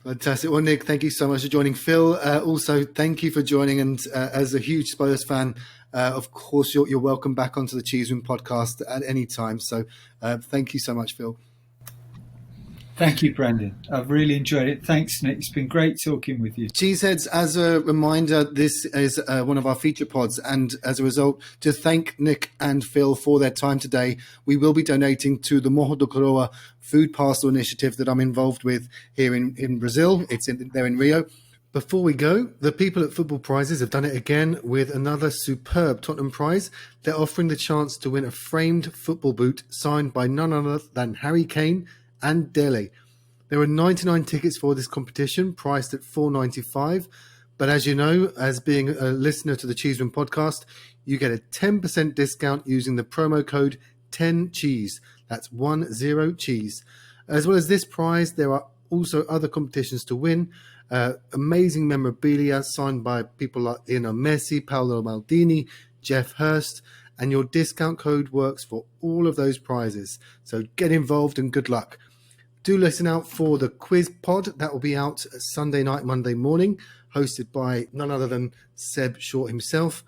Fantastic. Well, Nick, thank you so much for joining. Phil, also, thank you for joining. And as a huge Spurs fan, of course, you're welcome back onto the Cheese Room podcast at any time. So thank you so much, Phil. Thank you, Brendan. I've really enjoyed it. Thanks, Nick. It's been great talking with you. Cheeseheads, as a reminder, this is one of our feature pods. And as a result, to thank Nick and Phil for their time today, we will be donating to the Morro do Coroa food parcel initiative that I'm involved with here in Brazil. They're in Rio. Before we go, the people at Football Prizes have done it again with another superb Tottenham prize. They're offering the chance to win a framed football boot signed by none other than Harry Kane and Dele. There are 99 tickets for this competition, priced at $4.95. But as you know, as being a listener to the Cheese Room podcast, you get a 10% discount using the promo code 10cheese. That's 10cheese. As well as this prize, there are also other competitions to win. Amazing memorabilia signed by people like Lionel Messi, Paolo Maldini, Jeff Hurst, and your discount code works for all of those prizes. So get involved and good luck. Do listen out for the quiz pod. That will be out Sunday night, Monday morning, hosted by none other than Seb Short himself.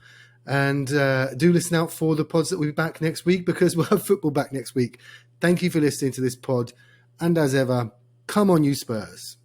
And do listen out for the pods that will be back next week, because we'll have football back next week. Thank you for listening to this pod. And as ever, come on, you Spurs.